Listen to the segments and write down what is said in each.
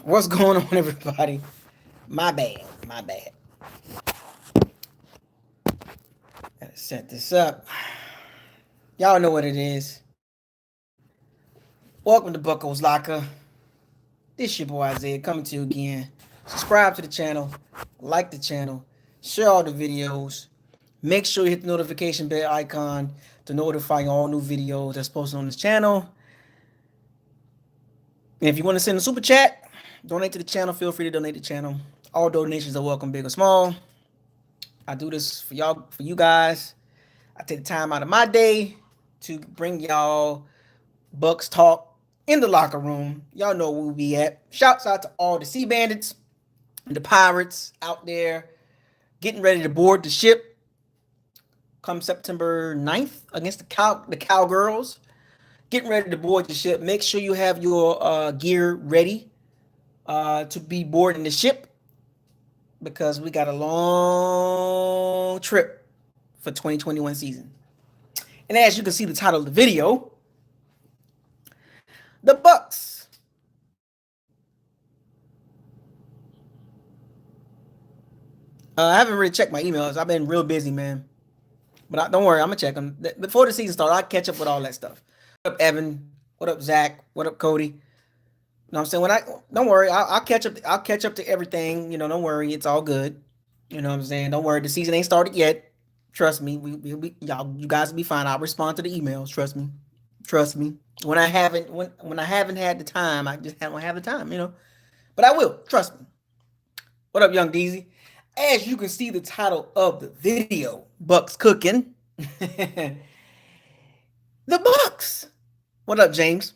What's going on, everybody? My bad. My bad. Gotta set this up. Y'all know what it is. Welcome to BucosLocker. This your boy Isaiah coming to you again. Subscribe to the channel, like the channel, share all the videos. Make sure you hit the notification bell icon to notify you all new videos that's posted on this channel. And if you want to send a super chat, donate to the channel, feel free to donate to the channel. All donations are welcome, big or small. I do this for y'all, for you guys. I take the time out of my day to bring y'all Bucs talk in the locker room. Y'all know where we be at. Shouts out to all the Sea Bandits and the Pirates out there getting ready to board the ship come September 9th against the Cowgirls. Getting ready to board the ship. Make sure you have your gear ready to be boarding the ship because we got a long trip for 2021 season. And as you can see the title of the video, the Bucs I haven't really checked my emails. I've been real busy, man. But don't worry, I'm gonna check them before the season starts. I'll catch up with all that stuff. What up, Evan? What up, Zach? What up, Cody? You know what I'm saying? Don't worry, I'll catch up. I'll catch up to everything. You know, don't worry, it's all good. You know what I'm saying? Don't worry, the season ain't started yet. Trust me, you guys will be fine. I'll respond to the emails. Trust me. When I haven't had the time, I just don't have the time. You know, but I will. Trust me. What up, Young Deezy? As you can see, the title of the video, Bucs cooking. The Bucs. What up, James?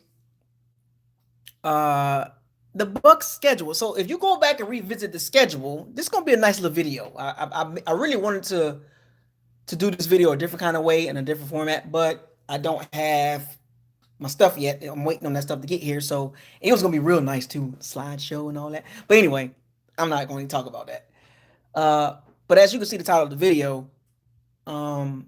The Bucs schedule. So if you go back and revisit the schedule, this is gonna be a nice little video. I really wanted to do this video a different kind of way in a different format, but I don't have my stuff yet. I'm waiting on that stuff to get here. So it was gonna be real nice too, slideshow and all that. But anyway, I'm not going to talk about that. But as you can see the title of the video, the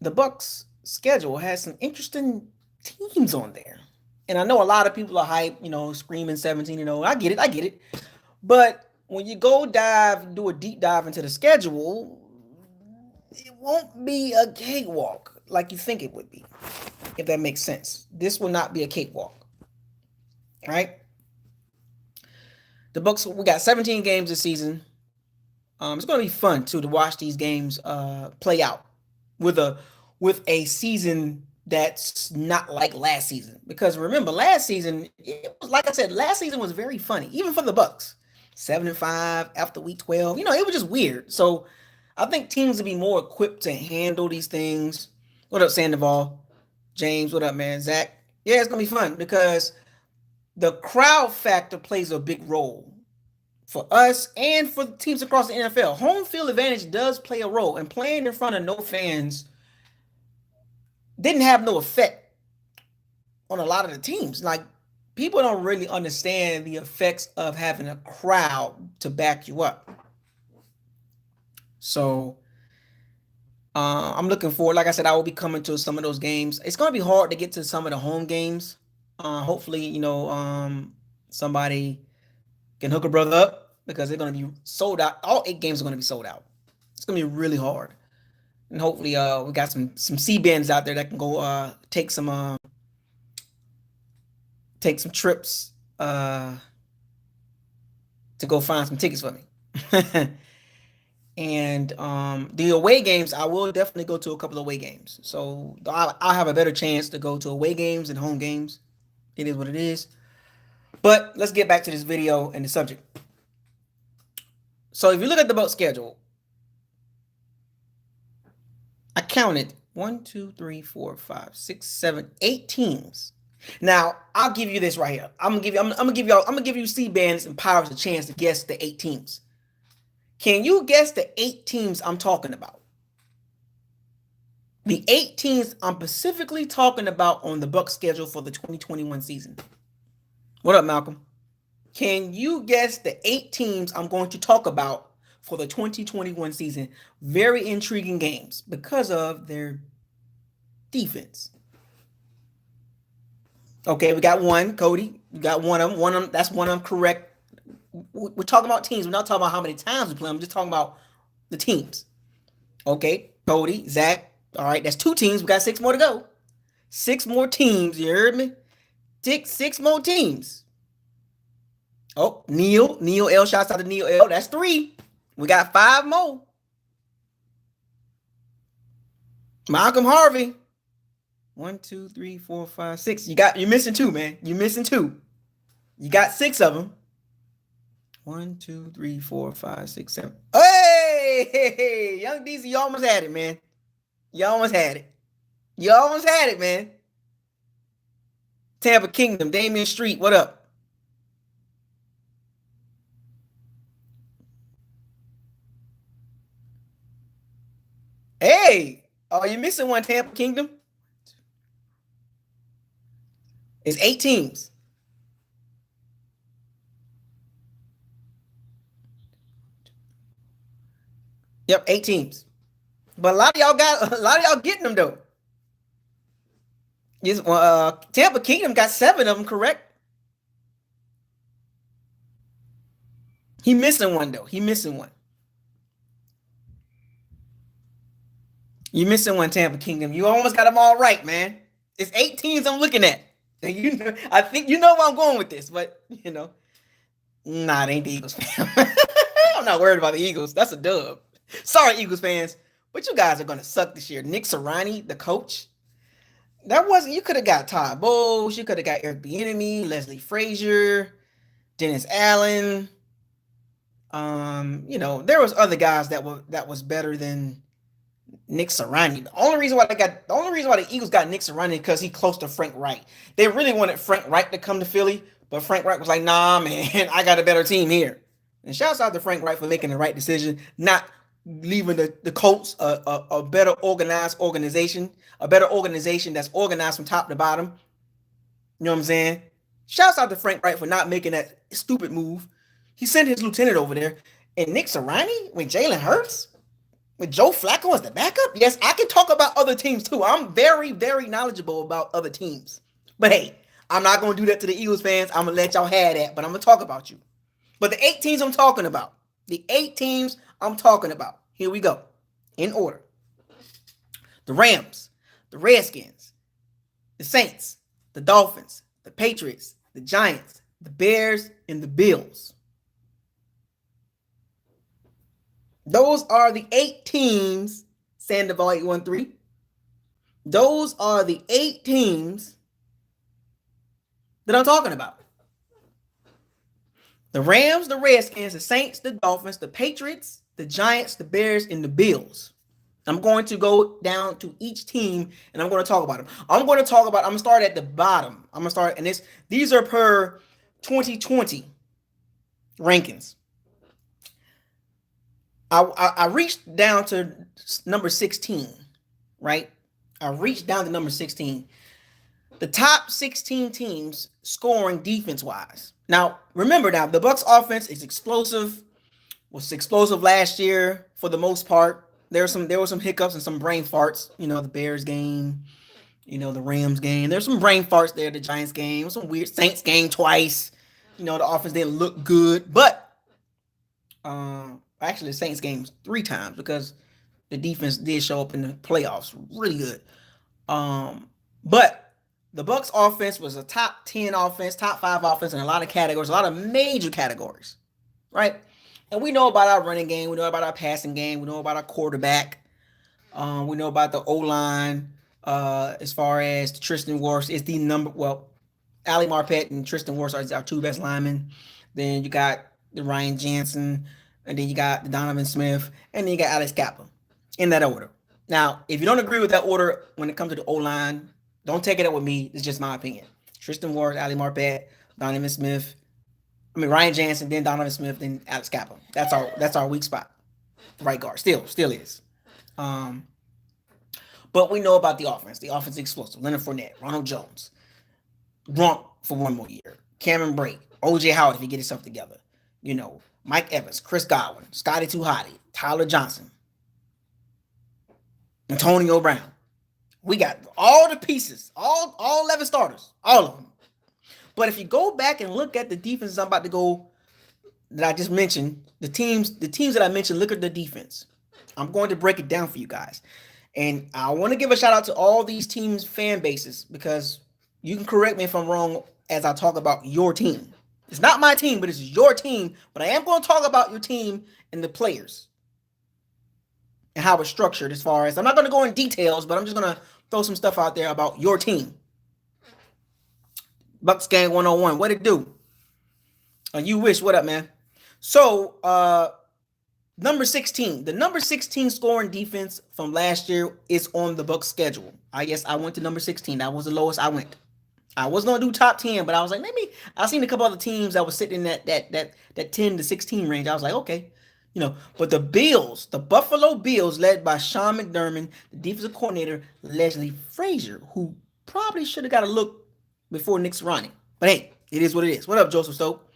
Bucs schedule has some interesting teams on there. And I know a lot of people are hype, you know, screaming 17-0. I get it. But when you do a deep dive into the schedule, it won't be a cakewalk like you think it would be, if that makes sense. This will not be a cakewalk, right? The Bucs, we got 17 games this season. It's going to be fun too to watch these games play out with a season that's not like last season. Because remember, last season, it was, like I said, last season was very funny, even for the Bucs. 7-5 after week 12, you know, it was just weird. So I think teams will be more equipped to handle these things. What up, Sandoval? James, what up, man? Zach? Yeah, it's gonna be fun because the crowd factor plays a big role for us and for teams across the NFL. Home field advantage does play a role, and playing in front of no fans didn't have no effect on a lot of the teams. Like, people don't really understand the effects of having a crowd to back you up. So I'm looking forward. Like I said, I will be coming to some of those games. It's going to be hard to get to some of the home games. Hopefully, you know, somebody can hook a brother up because they're going to be sold out. All 8 games are going to be sold out. It's going to be really hard. And hopefully we got some C-bands out there that can go take some trips to go find some tickets for me. And the away games, I will definitely go to a couple of away games. So I'll have a better chance to go to away games and home games. It is what it is. But let's get back to this video and the subject. So if you look at the Bucs schedule, I counted 1, 2, 3, 4, 5, 6, 7, 8 teams. Now I'll give you this right here. I'm gonna give you C-bands and Pirates a chance to guess the 8 teams. Can you guess the 8 teams I'm talking about? The 8 teams I'm specifically talking about on the Bucs schedule for the 2021 season. What up, Malcolm? Can you guess the 8 teams I'm going to talk about for the 2021 season? Very intriguing games because of their defense. Okay, we got one, Cody. You got one of them. One of them. That's one of them. Correct. We're talking about teams. We're not talking about how many times we play. I'm just talking about the teams. Okay, Cody, Zach. All right, that's 2 teams. We got 6 more to go. 6 more teams. You heard me? Six more teams. Oh, Neil L. Shouts out to Neil L. That's 3. We got 5 more. Malcolm Harvey. 1, 2, 3, 4, 5, 6. You're missing 2, man. You're missing 2. You got 6 of them. 1, 2, 3, 4, 5, 6, 7. Hey, Young DC, you almost had it, man. You almost had it, man. Tampa Kingdom, Damian Street, what up? Hey, oh, you missing one, Tampa Kingdom? It's 8 teams. Yep, 8 teams. But a lot of y'all getting them though. Tampa Kingdom got 7 of them, correct? He missing one though. He missing one. You missing one, Tampa Kingdom. You almost got them all right, man. It's 8 teams I'm looking at. I think you know where I'm going with this, but nah, it ain't the Eagles. I'm not worried about the Eagles. That's a dub. Sorry, Eagles fans, but you guys are gonna suck this year. Nick Sirianni, the coach. You could have got Todd Bowles, you could have got Eric Bieniemy, Leslie Frazier, Dennis Allen. There was other guys that was better than Nick Sirianni. The only reason why the Eagles got Nick Sirianni because he close to Frank Reich. They really wanted Frank Reich to come to Philly, but Frank Reich was like, "Nah, man, I got a better team here." And shouts out to Frank Reich for making the right decision, not leaving the Colts a better organized organization, a better organization that's organized from top to bottom. You know what I'm saying? Shouts out to Frank Reich for not making that stupid move. He sent his lieutenant over there, and Nick Sirianni with Jalen Hurts. With Joe Flacco as the backup? Yes, I can talk about other teams too. I'm very, very knowledgeable about other teams. But hey, I'm not going to do that to the Eagles fans. I'm going to let y'all have that, but I'm going to talk about you. But the 8 teams I'm talking about. Here we go. In order. The Rams, the Redskins, the Saints, the Dolphins, the Patriots, the Giants, the Bears, and the Bills. Those are the 8 teams, Sandoval 813. Those are the 8 teams that I'm talking about. The Rams, the Redskins, the Saints, the Dolphins, the Patriots, the Giants, the Bears, and the Bills. I'm going to go down to each team, and I'm going to talk about them. I'm going to start at the bottom. And these are per 2020 rankings. I reached down to number 16, right? I reached down to number 16. The top 16 teams scoring defense-wise. Now, remember the Bucs offense is explosive. Was explosive last year for the most part. There were some hiccups and some brain farts. The Bears game, the Rams game. There's some brain farts there. The Giants game, some weird Saints game twice. The offense didn't look good, but actually, the Saints game 3 times because the defense did show up in the playoffs really good. But the Bucs offense was a top 10 offense, top 5 offense in a lot of categories, a lot of major categories, right? And we know about our running game. We know about our passing game. We know about our quarterback. We know about the O-line as far as Tristian Wrifs is the number. Well, Ali Marpet and Tristian Wrifs are our 2 best linemen. Then you got the Ryan Jensen. And then you got the Donovan Smith, and then you got Alex Kappa in that order. Now, if you don't agree with that order when it comes to the O-line, don't take it up with me. It's just my opinion. Tristian Wrifs, Ali Marpet, Donovan Smith. Ryan Jensen, then Donovan Smith, then Alex Kappa. That's our weak spot. Right guard. Still is. But we know about the offense. The offense is explosive. Leonard Fournette, Ronald Jones, Gronk for 1 more year. Cameron Brate, O.J. Howard if he get himself together. Mike Evans, Chris Godwin, Scotty Tuhati, Tyler Johnson, Antonio Brown. We got all the pieces, all 11 starters, all of them. But if you go back and look at the defenses I'm about to go that I just mentioned, the teams that I mentioned, look at the defense. I'm going to break it down for you guys. And I want to give a shout out to all these teams' fan bases, because you can correct me if I'm wrong as I talk about your team. It's not my team, but it's your team. But I am going to talk about your team and the players and how it's structured, as far as, I'm not going to go in details, but I'm just going to throw some stuff out there about your team. Bucs Gang 101. What it do? You wish. What up, man? So, number 16. The number 16 scoring defense from last year is on the Bucs schedule. I went to number 16. That was the lowest I went. I was gonna do top 10, but I was like, maybe I seen a couple other teams that was sitting in that 10 to 16 range. I was like, okay, But the Bills, the Buffalo Bills, led by Sean McDermott, the defensive coordinator Leslie Frazier, who probably should have got a look before Nick Sirianni. But hey, it is what it is. What up, Joseph Stoke?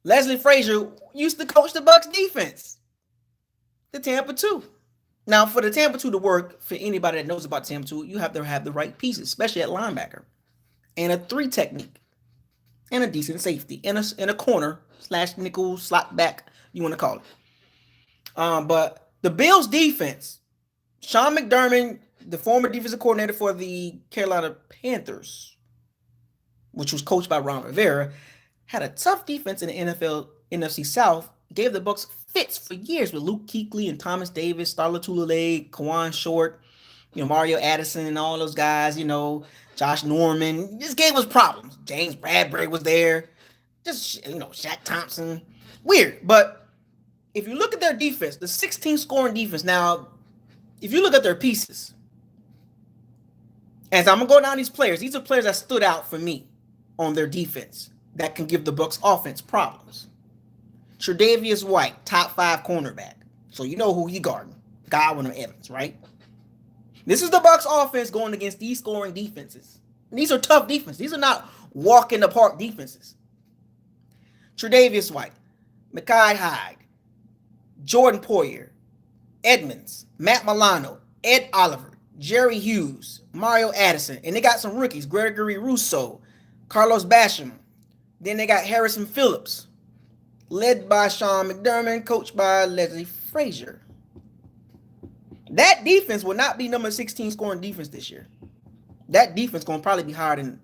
Leslie Frazier used to coach the Bucs defense, the Tampa 2. Now, for the Tampa 2 to work, for anybody that knows about Tampa 2, you have to have the right pieces, especially at linebacker, and a 3 technique, and a decent safety, and a corner / nickel slot back, you want to call it. But the Bills defense, Sean McDermott, the former defensive coordinator for the Carolina Panthers, which was coached by Ron Rivera, had a tough defense in the NFL NFC South, gave the Bucs fits for years with Luke Kuechly and Thomas Davis, Starla Tulele, Kawan Short, Mario Addison and all those guys, Josh Norman. This game was problems. James Bradbury was there. Just, Shaq Thompson. Weird. But if you look at their defense, the 16 scoring defense, now, if you look at their pieces, as I'm going to go down these players, these are players that stood out for me on their defense that can give the Bucs offense problems. Tre'Davious White, top 5 cornerback. So you know who he guarding. Godwin or Evans, right? This is the Bucs offense going against these scoring defenses. And these are tough defenses. These are not walk in the park defenses. Tre'Davious White, Mekhi Hyde, Jordan Poyer, Edmonds, Matt Milano, Ed Oliver, Jerry Hughes, Mario Addison. And they got some rookies, Gregory Rousseau, Carlos Basham. Then they got Harrison Phillips, led by Sean McDermott, coached by Leslie Frazier. That defense will not be number 16 scoring defense this year. That defense going to probably be higher than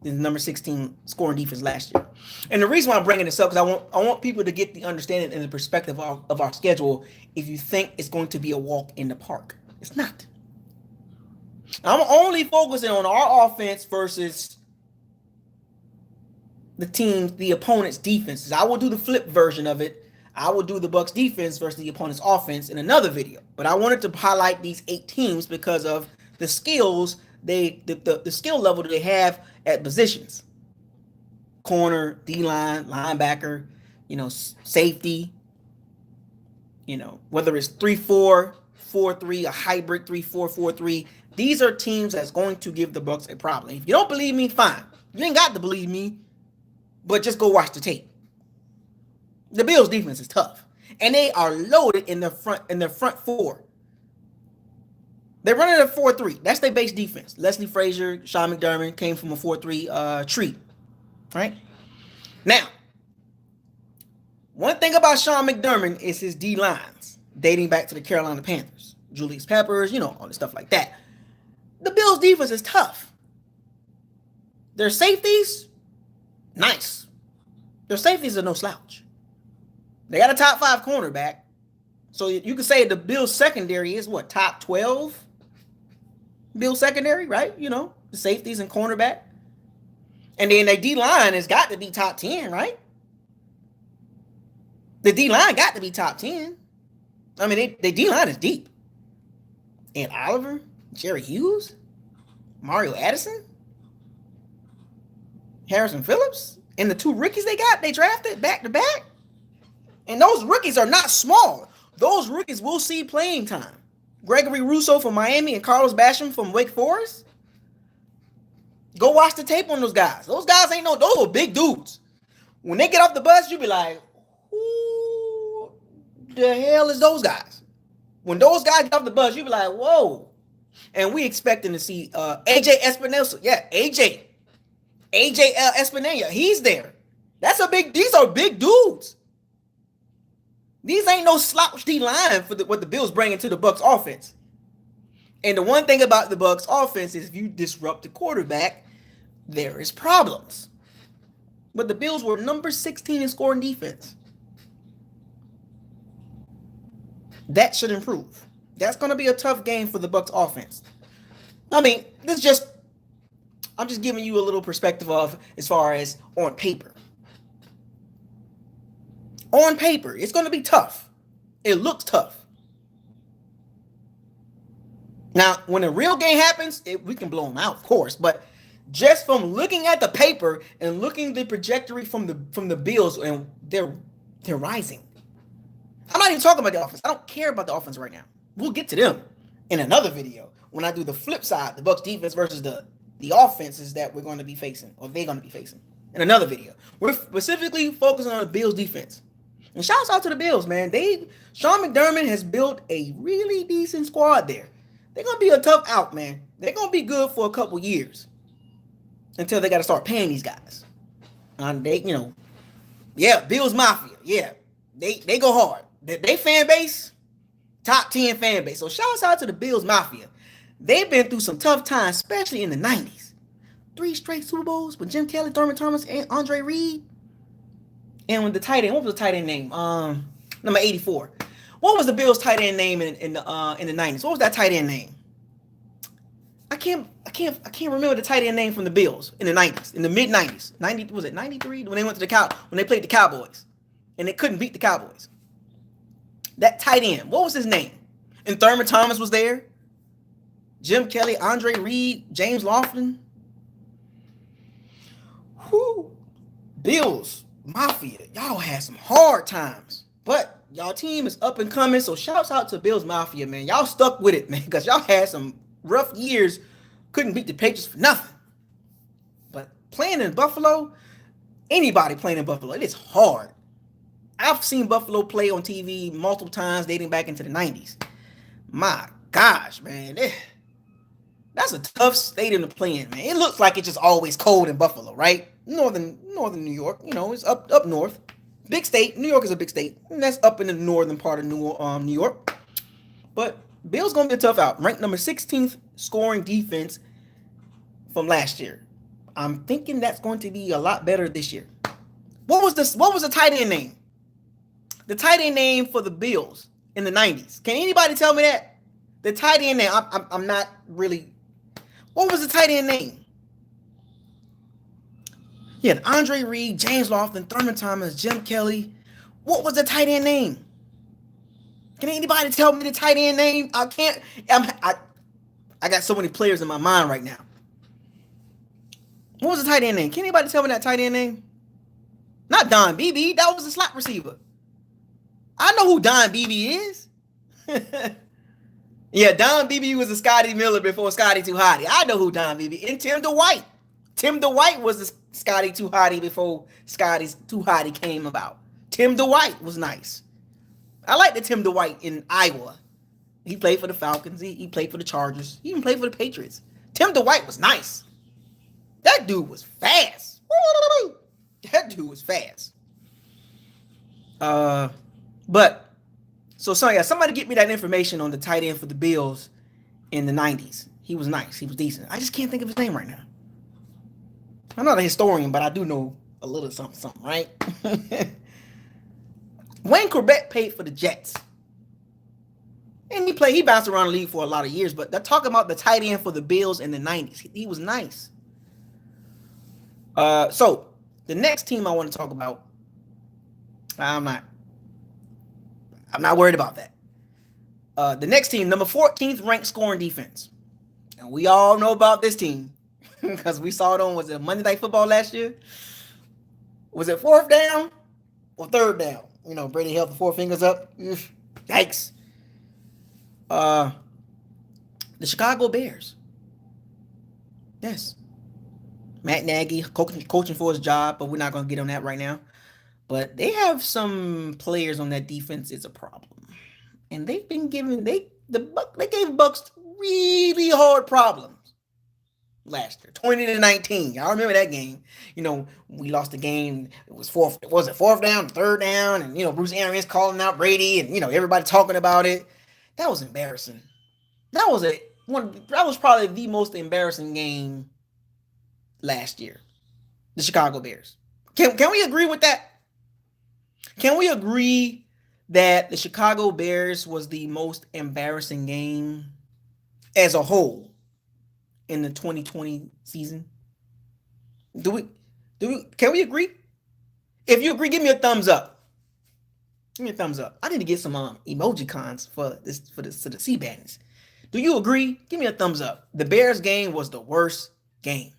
the number 16 scoring defense last year. And the reason why I'm bringing this up, because I want people to get the understanding and the perspective of our schedule. If you think it's going to be a walk in the park, it's not. I'm only focusing on our offense versus the opponent's defenses. I will do the flip version of it. I will do the Bucs defense versus the opponent's offense in another video. But I wanted to highlight these 8 teams because of the skills, the skill level that they have at positions. Corner, D-line, linebacker, safety, whether it's 3-4, 4-3, a hybrid 3-4, 4-3. These are teams that's going to give the Bucs a problem. If you don't believe me, fine. You ain't got to believe me. But just go watch the tape. The Bills' defense is tough, and they are loaded in their front 4. They're running a 4-3. That's their base defense. Leslie Frazier, Sean McDermott came from a 4-3 tree, right? Now, one thing about Sean McDermott is his D lines, dating back to the Carolina Panthers, Julius Peppers, all the stuff like that. The Bills' defense is tough. Their safeties, nice. Their safeties are no slouch. They got a top 5 cornerback. So you could say the Bills secondary is what, top 12? Bills secondary, right? The safeties and cornerback. And then their D-line has got to be top 10, right? The D-line got to be top 10. I mean, the D-line is deep. And Oliver, Jerry Hughes, Mario Addison, Harrison Phillips, and the 2 rookies they drafted back to back. And those rookies are not small. Those rookies will see playing time. Gregory Rousseau from Miami and Carlos Basham from Wake Forest. Go watch the tape on those guys. Those guys those are big dudes. When they get off the bus, you'll be like, who the hell is those guys? When those guys get off the bus, you'll be like, whoa. And we expecting to see AJ Espinosa. Yeah, AJ. AJ Espinella, he's there. These are big dudes. These ain't no slouch D line for what the Bills bring into the Bucs offense. And the one thing about the Bucs offense is if you disrupt the quarterback, there is problems. But the Bills were number 16 in scoring defense. That should improve. That's going to be a tough game for the Bucs offense. I mean, I'm just giving you a little perspective of as far as on paper. On paper, it's going to be tough. It looks tough. Now, when a real game happens, we can blow them out, of course. But just from looking at the paper and looking at the trajectory from the Bills, and they're rising. I'm not even talking about the offense. I don't care about the offense right now. We'll get to them in another video when I do the flip side, the Bucs defense versus the offenses that we're going to be facing, or they're going to be facing in another video. We're specifically focusing on the Bills defense. And shouts out to the Bills, man. Sean McDermott has built a really decent squad there. They're going to be a tough out, man. They're going to be good for a couple years until they got to start paying these guys. Bills Mafia. Yeah, they go hard. They fan base, top 10 fan base. So shouts out to the Bills Mafia. They've been through some tough times, especially in the 90s. 3 straight Super Bowls with Jim Kelly, Thurman Thomas, and Andre Reed. And with the tight end, what was the tight end name? Number 84. What was the Bills tight end name in the 90s? What was that tight end name? I can't remember the tight end name from the Bills in the 90s, in the mid 90s. 90 was it 93 when they went to when they played the Cowboys and they couldn't beat the Cowboys. That tight end, what was his name? And Thurman Thomas was there. Jim Kelly, Andre Reed, James Laughlin. Whew. Bills Mafia, y'all had some hard times, but y'all team is up and coming. So shouts out to Bills Mafia, man. Y'all stuck with it, man, because y'all had some rough years. Couldn't beat the Patriots for nothing. But playing in Buffalo, anybody playing in Buffalo, it is hard. I've seen Buffalo play on TV multiple times dating back into the 90s. My gosh, man. That's a tough stadium to play in, man. It looks like it's just always cold in Buffalo, right? Northern New York, it's up north. Big state. New York is a big state. And that's up in the northern part of New York. But Bills going to be a tough out. Ranked number 16th scoring defense from last year. I'm thinking that's going to be a lot better this year. What was the tight end name? The tight end name for the Bills in the 90s. Can anybody tell me that? The tight end name. I'm not really. What was the tight end name? Yeah, Andre Reed, James Laughlin, Thurman Thomas, Jim Kelly. What was the tight end name? Can anybody tell me the tight end name? I can't. I got so many players in my mind right now. What was the tight end name? Can anybody tell me that tight end name? Not Don Beebe. That was a slot receiver. I know who Don Beebe is. Yeah, Don Beebe was a Scotty Miller before Scotty Too Hotty. I know who Don Beebe and Tim DeWhite. Tim DeWhite was the Scotty Too Hotty before Scotty's Too Hotty came about. Tim DeWhite was nice. I like the Tim DeWhite in Iowa. He played for the Falcons. He played for the Chargers. He even played for the Patriots. Tim DeWhite was nice. That dude was fast. That dude was fast. Somebody get me that information on the tight end for the Bills in the 90s. He was nice. He was decent. I just can't think of his name right now. I'm not a historian, but I do know a little something, right? Wayne Corbett paid for the Jets. And he bounced around the league for a lot of years, but they're talking about the tight end for the Bills in the 90s. He was nice. So the next team I want to talk about, I'm not worried about that. The next team, number 14th ranked scoring defense. And we all know about this team because we saw it on, was it Monday Night Football last year? Was it 4th down or 3rd down? Brady held the 4 fingers up. Yikes. The Chicago Bears. Yes. Matt Nagy coaching for his job, but we're not going to get on that right now. But they have some players on that defense is a problem. And they've been giving they gave Bucs really hard problems. last year, 20-19. Y'all remember that game? We lost the game. It was fourth down, third down, and Bruce Arians calling out Brady, and everybody talking about it. That was embarrassing. That was probably the most embarrassing game last year. The Chicago Bears. Can we agree with that? Can we agree that the Chicago Bears was the most embarrassing game as a whole in the 2020 season? Can we agree? If you agree, give me a thumbs up. Give me a thumbs up. I need to get some emoji cons for the C Badness. Do you agree? Give me a thumbs up. The Bears game was the worst game.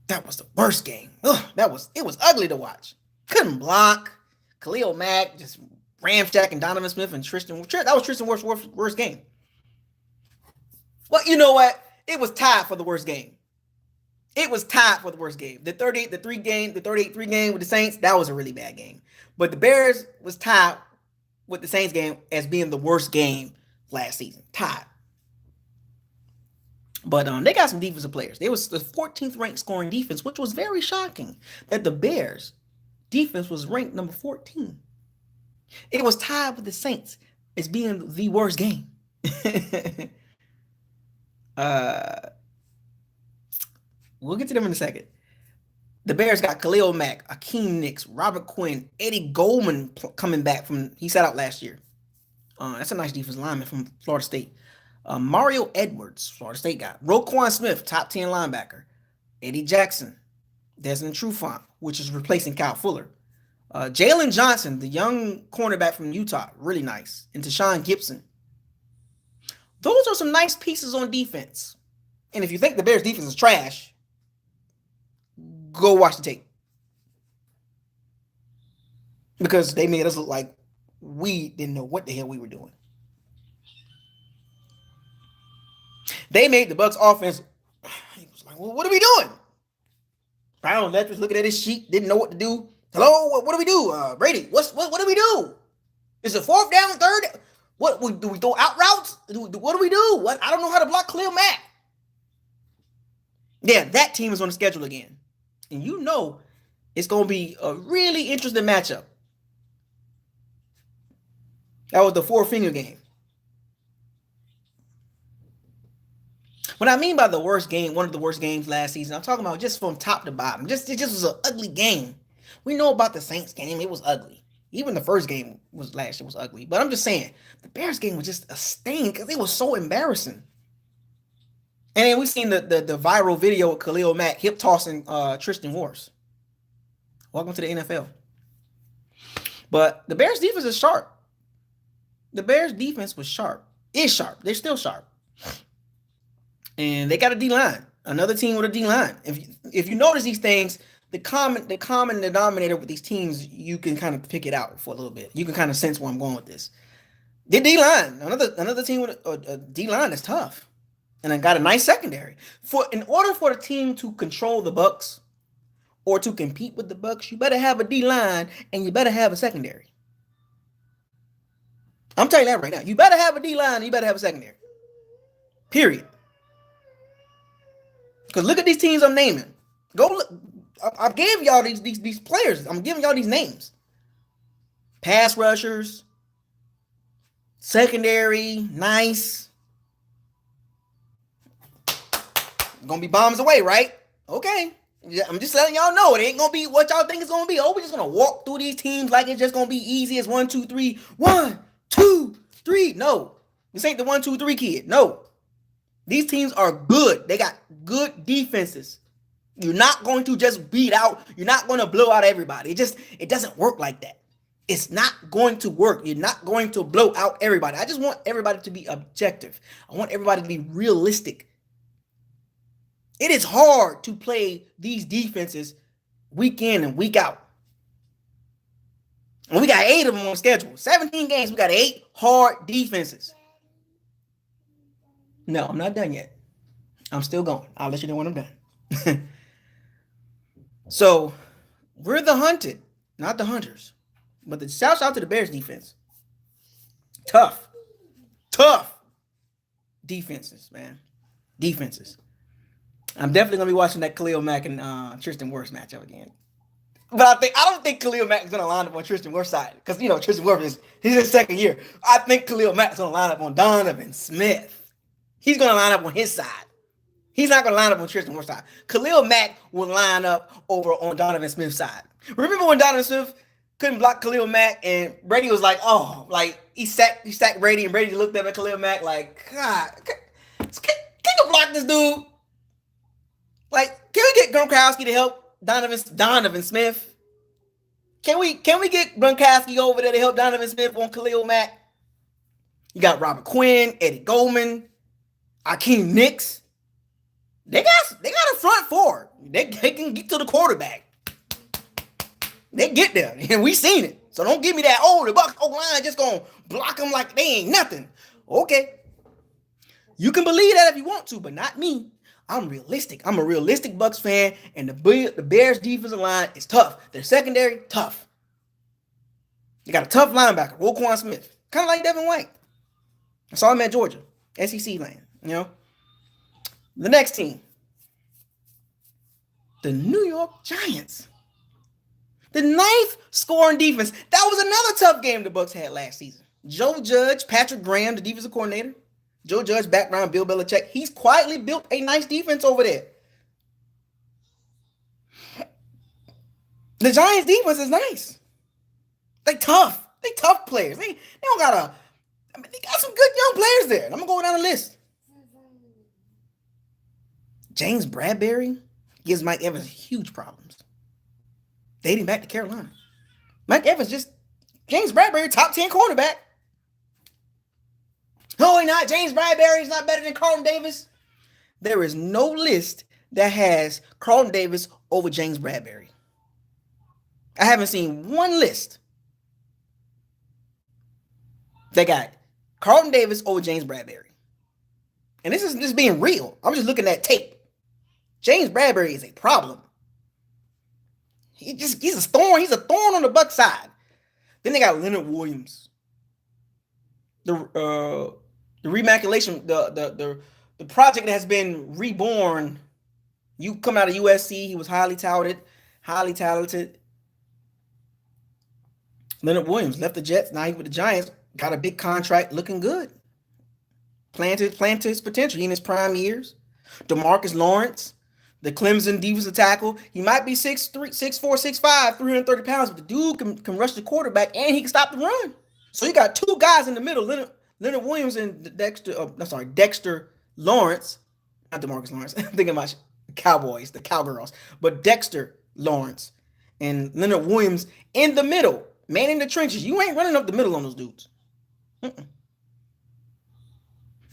That was the worst game. Ugh, it was ugly to watch. Couldn't block. Khalil Mack just Shaq and Donovan Smith and Tristian. That was Tristian's worst game. Well, you know what? It was tied for the worst game. It was tied for the worst game. The 38-3 game with the Saints, that was a really bad game. But the Bears was tied with the Saints game as being the worst game last season. Tied. But they got some defensive players. They was the 14th ranked scoring defense, which was very shocking that the Bears defense was ranked number 14. It was tied with the Saints as being the worst game. We'll get to them in a second. The Bears got Khalil Mack, Akeem Nicks, Robert Quinn, Eddie Goldman coming back he sat out last year. That's a nice defensive lineman from Florida State. Mario Edwards, Florida State guy. Roquan Smith, top 10 linebacker. Eddie Jackson, Desmond Trufant, which is replacing Kyle Fuller. Jalen Johnson, the young cornerback from Utah, really nice. And Tashawn Gibson. Those are some nice pieces on defense. And if you think the Bears defense is trash, go watch the tape. Because they made us look like we didn't know what the hell we were doing. They made the Bucs offense. He was like, well, what are we doing? Brown Letters looking at his sheet, didn't know what to do. Hello, what do we do? Brady, what do we do? Is it fourth down, third? What do we throw out routes? What do we do? I don't know how to block Khalil Mack. Yeah, that team is on the schedule again. And it's going to be a really interesting matchup. That was the four-finger game. What I mean by the worst game, one of the worst games last season, I'm talking about just from top to bottom. It just was an ugly game. We know about the Saints game. It was ugly. Even the first game last year was ugly. But I'm just saying, the Bears game was just a stain because it was so embarrassing. And then we've seen the viral video of Khalil Mack hip tossing Tristian Wrifs. Welcome to the NFL. But the Bears defense is sharp. The Bears defense was sharp. Is sharp. They're still sharp. And they got a D-line. Another team with a D-line. If you notice these things, the common denominator with these teams, you can kind of pick it out for a little bit. You can kind of sense where I'm going with this. The D-line. Another team with a D-line is tough. And I got a nice secondary. In order for the team to control the Bucs or to compete with the Bucs, you better have a D-line and you better have a secondary. I'm telling you that right now. You better have a D-line and you better have a secondary. Period. Because look at these teams I'm naming. Go look. I gave y'all these players. I'm giving y'all these names. Pass rushers. Secondary. Nice. Gonna be bombs away, right? Okay. I'm just letting y'all know it ain't gonna be what y'all think it's gonna be. Oh, we're just gonna walk through these teams like it's just gonna be easy as 1, 2, 3. 1, 2, 3. No. This ain't the 1, 2, 3 kid. No. These teams are good. They got good defenses. You're not going to just beat out. You're not going to blow out everybody. It doesn't work like that. It's not going to work. You're not going to blow out everybody. I just want everybody to be objective. I want everybody to be realistic. It is hard to play these defenses week in and week out. And we got 8 of them on schedule. 17 games, we got 8 hard defenses. No, I'm not done yet. I'm still going. I'll let you know when I'm done. So, we're the hunted, not the hunters. But the shout out to the Bears defense. Tough. defenses, man. Defenses. I'm definitely gonna be watching that Khalil Mack and Tristian Wirfs matchup again. But I don't think Khalil Mack is gonna line up on Tristian Wirfs' side because Tristian Wirfs he's his second year. I think Khalil Mack is gonna line up on Donovan Smith. He's gonna line up on his side. He's not gonna line up on Tristian Wirfs' side. Khalil Mack will line up over on Donovan Smith's side. Remember when Donovan Smith couldn't block Khalil Mack and Brady was like, oh, like he sacked Brady and Brady looked at Khalil Mack like, God, can you block this dude? Like, can we get Gronkowski to help Donovan Smith? Can we get Gronkowski over there to help Donovan Smith on Khalil Mack? You got Robert Quinn, Eddie Goldman, Akeem Nicks. They got a front four. They can get to the quarterback. They get there, and we seen it. So don't give me that, the Bucs O-line just gonna block them like they ain't nothing. Okay. You can believe that if you want to, but not me. I'm realistic. I'm a realistic Bucs fan, and the Bears' defensive line is tough. Their secondary, tough. You got a tough linebacker, Roquan Smith, kind of like Devin White. I saw him at Georgia, SEC land, The next team, the New York Giants. The 9th scoring defense. That was another tough game the Bucs had last season. Joe Judge, Patrick Graham, the defensive coordinator. Joe Judge, background, Bill Belichick. He's quietly built a nice defense over there. The Giants' defense is nice. They tough. They tough players. They don't got they got some good young players there. I'm going to go down the list. James Bradberry gives Mike Evans huge problems. Dating back to Carolina. Mike Evans James Bradberry, top 10 quarterback. No, not. James Bradberry is not better than Carlton Davis. There is no list that has Carlton Davis over James Bradberry. I haven't seen one list that got Carlton Davis over James Bradberry. And this is just being real. I'm just looking at tape. James Bradberry is a problem. He's a thorn. He's a thorn on the Bucs side. Then they got Leonard Williams. The remaculation, the project that has been reborn. You come out of USC, he was highly talented. Leonard Williams left the Jets, now he's with the Giants, got a big contract, looking good. Planted his potential in his prime years. DeMarcus Lawrence, the Clemson defensive tackle, he might be 6'3", 6'4", 6'5", 330 pounds, but the dude can rush the quarterback and he can stop the run. So you got two guys in the middle, Leonard Williams and Dexter Lawrence, not DeMarcus Lawrence. I'm thinking about Cowboys, the Cowgirls, but Dexter Lawrence and Leonard Williams in the middle, man in the trenches. You ain't running up the middle on those dudes. Mm-mm.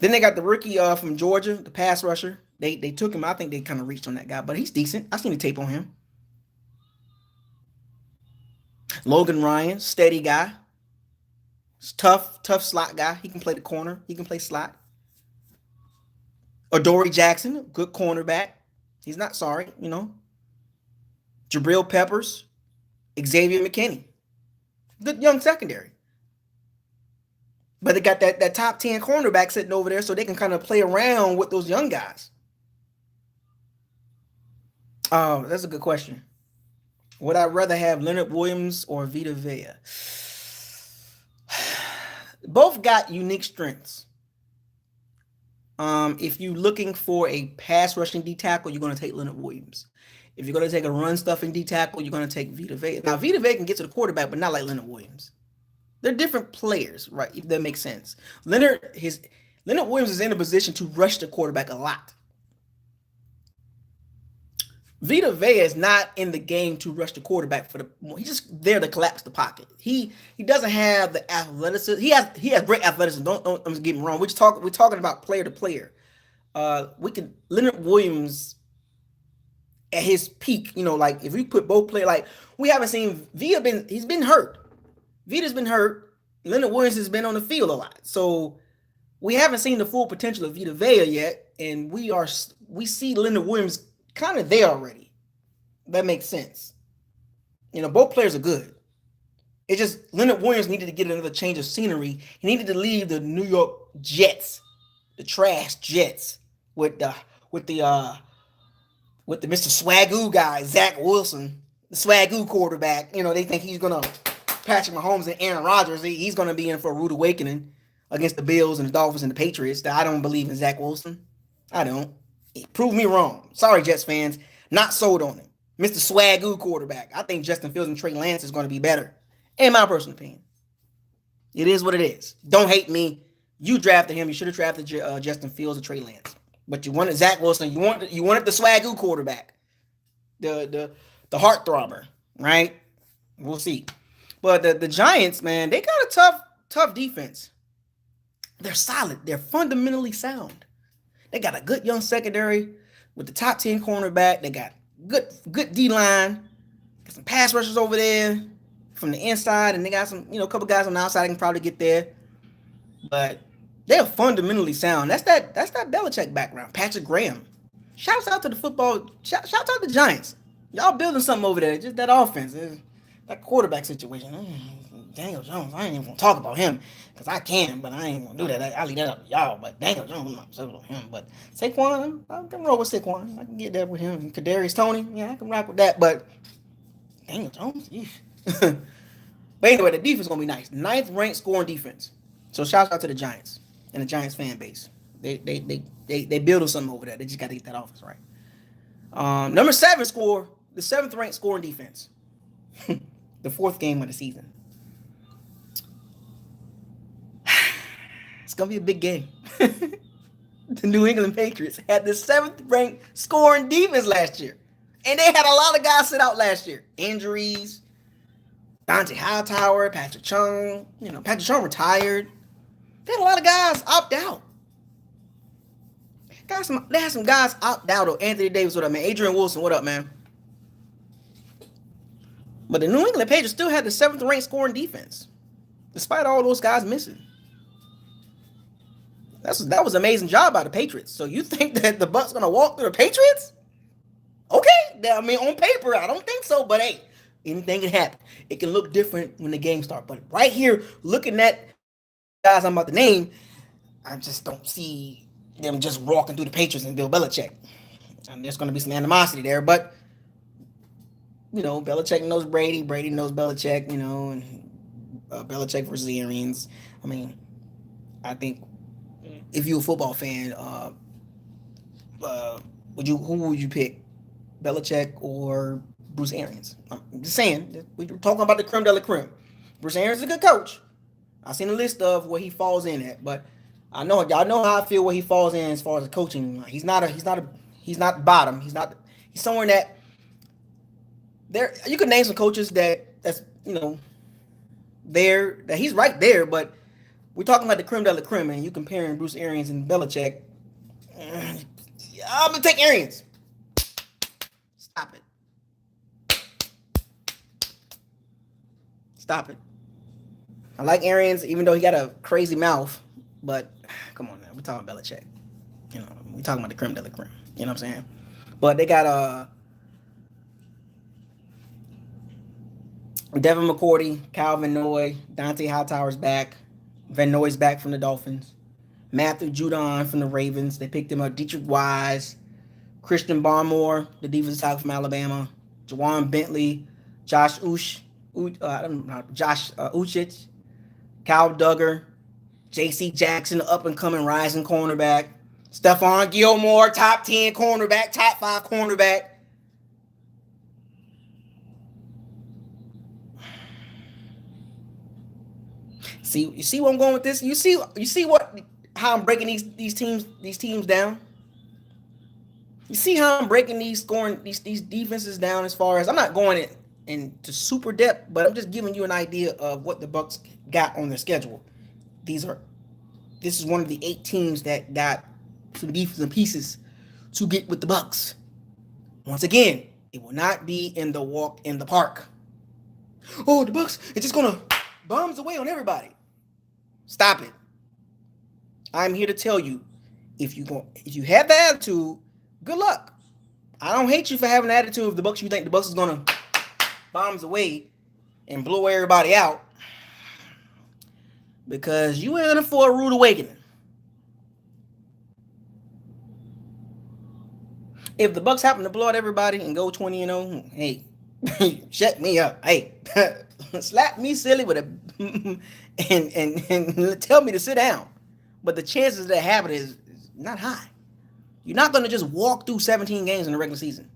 Then they got the rookie from Georgia, the pass rusher. They took him. I think they kind of reached on that guy, but he's decent. I've seen the tape on him. Logan Ryan, steady guy. He's tough slot guy. He can play the corner. He can play slot. Adoree Jackson, good cornerback. He's not sorry, Jabril Peppers, Xavier McKinney. Good young secondary. But they got that top 10 cornerback sitting over there so they can kind of play around with those young guys. That's a good question. Would I rather have Leonard Williams or Vita Vea? Both got unique strengths. If you're looking for a pass rushing D tackle, you're going to take Leonard Williams. If you're going to take a run stuffing D tackle, you're going to take Vita Vea. Now, Vita Vea can get to the quarterback, but not like Leonard Williams. They're different players, right? If that makes sense. Leonard Williams is in a position to rush the quarterback a lot. Vita Vea is not in the game to rush the quarterback he's just there to collapse the pocket. He doesn't have the athleticism. He has great athleticism. Don't get me wrong. We're talking about player to player. Leonard Williams at his peak, like if we put both players, like we haven't seen he's been hurt. Vita's been hurt. Leonard Williams has been on the field a lot. So we haven't seen the full potential of Vita Vea yet. And we see Leonard Williams kind of there already. That makes sense. Both players are good. It's just Leonard Williams needed to get another change of scenery. He needed to leave the New York Jets the trash Jets with the with the uh with the Mr. Swagoo guy, Zach Wilson, the Swagoo quarterback. They think he's gonna Patrick Mahomes and Aaron Rodgers. He's gonna be in for a rude awakening against the Bills and the Dolphins and the Patriots. I don't believe in Zach Wilson. I don't. Prove me wrong. Sorry, Jets fans. Not sold on him. Mr. Swagoo quarterback. I think Justin Fields and Trey Lance is going to be better, in my personal opinion. It is what it is. Don't hate me. You drafted him. You should have drafted Justin Fields or Trey Lance. But you wanted Zach Wilson. You wanted the Swagoo quarterback, the heartthrobber, right? We'll see. But the Giants, man, they got a tough defense. They're solid. They're fundamentally sound. They got a good young secondary with the top 10 cornerback. They got good D-line. Got some pass rushers over there from the inside, and they got some, a couple guys on the outside that can probably get there. But they're fundamentally sound. That's that Belichick background. Patrick Graham. Shouts out to the football. Shouts out to the Giants. Y'all building something over there. Just that offense. That quarterback situation. Daniel Jones, I ain't even going to talk about him because I can, but I ain't going to do that. I'll leave that up to y'all. But Daniel Jones, I'm not upset with him. But Saquon, I can roll with Saquon. I can get that with him. Kadarius Toney, yeah, I can rock with that. But Daniel Jones, but anyway, the defense is going to be nice. 9th ranked scoring defense. So shout out to the Giants and the Giants fan base. They building something over there. They just got to get that offense right. Number 7 score, the 7th ranked scoring defense. The 4th game of the season. It's going to be a big game. The New England Patriots had the 7th ranked scoring defense last year. And they had a lot of guys sit out last year. Injuries. Dante Hightower, Patrick Chung. Patrick Chung retired. They had a lot of guys opt out. They had some guys opt out. Anthony Davis, what up, man? Adrian Wilson, what up, man? But the New England Patriots still had the 7th ranked scoring defense, despite all those guys missing. That was an amazing job by the Patriots. So you think that the Bucs gonna walk through the Patriots? Okay, I mean on paper, I don't think so. But hey, anything can happen. It can look different when the game starts. But right here, looking at guys I'm about to name, I just don't see them just walking through the Patriots and Bill Belichick. And there's gonna be some animosity there, but. Belichick knows Brady. Brady knows Belichick, and Belichick versus the Arians. I mean, I think if you're a football fan, who would you pick? Belichick or Bruce Arians? I'm just saying. We're talking about the creme de la creme. Bruce Arians is a good coach. I've seen a list of where he falls in at, but I know y'all know how I feel where he falls in as far as coaching. He's not bottom. He's somewhere in that. There, you could name some coaches that's there that he's right there, but we're talking about the creme de la creme, and you comparing Bruce Arians and Belichick. I'm gonna take Arians. Stop it. I like Arians, even though he got a crazy mouth, but come on now, we're talking Belichick. We're talking about the creme de la creme. You know what I'm saying? But they got Devin McCourty, Calvin Noy, Dante Hightower's back. Van Noy's back from the Dolphins. Matthew Judon from the Ravens. They picked him up. Dietrich Wise. Christian Barmore, the defensive tackle from Alabama. Jawan Bentley. Josh Uchich. Kyle Duggar. J.C. Jackson, the up-and-coming rising cornerback. Stephon Gilmore, top 10 cornerback, top 5 cornerback. You see where I'm going with this? You see how I'm breaking these teams down? You see how I'm breaking these defenses down as far as I'm not going into super depth, but I'm just giving you an idea of what the Bucs got on their schedule. This is one of the 8 teams that got some defensive pieces to get with the Bucs. Once again, it will not be in the walk in the park. Oh, the Bucs are just gonna bombs away on everybody. Stop it. I'm here to tell you, if you have the attitude, good luck. I don't hate you for having the attitude of the Bucs. You think the Bucs is gonna bombs away and blow everybody out, because you in for a rude awakening. If the Bucs happen to blow out everybody and go 20-0, hey, shut me up. Hey, slap me silly with a and tell me to sit down. But the chances of that happening is not high. You're not going to just walk through 17 games in the regular season.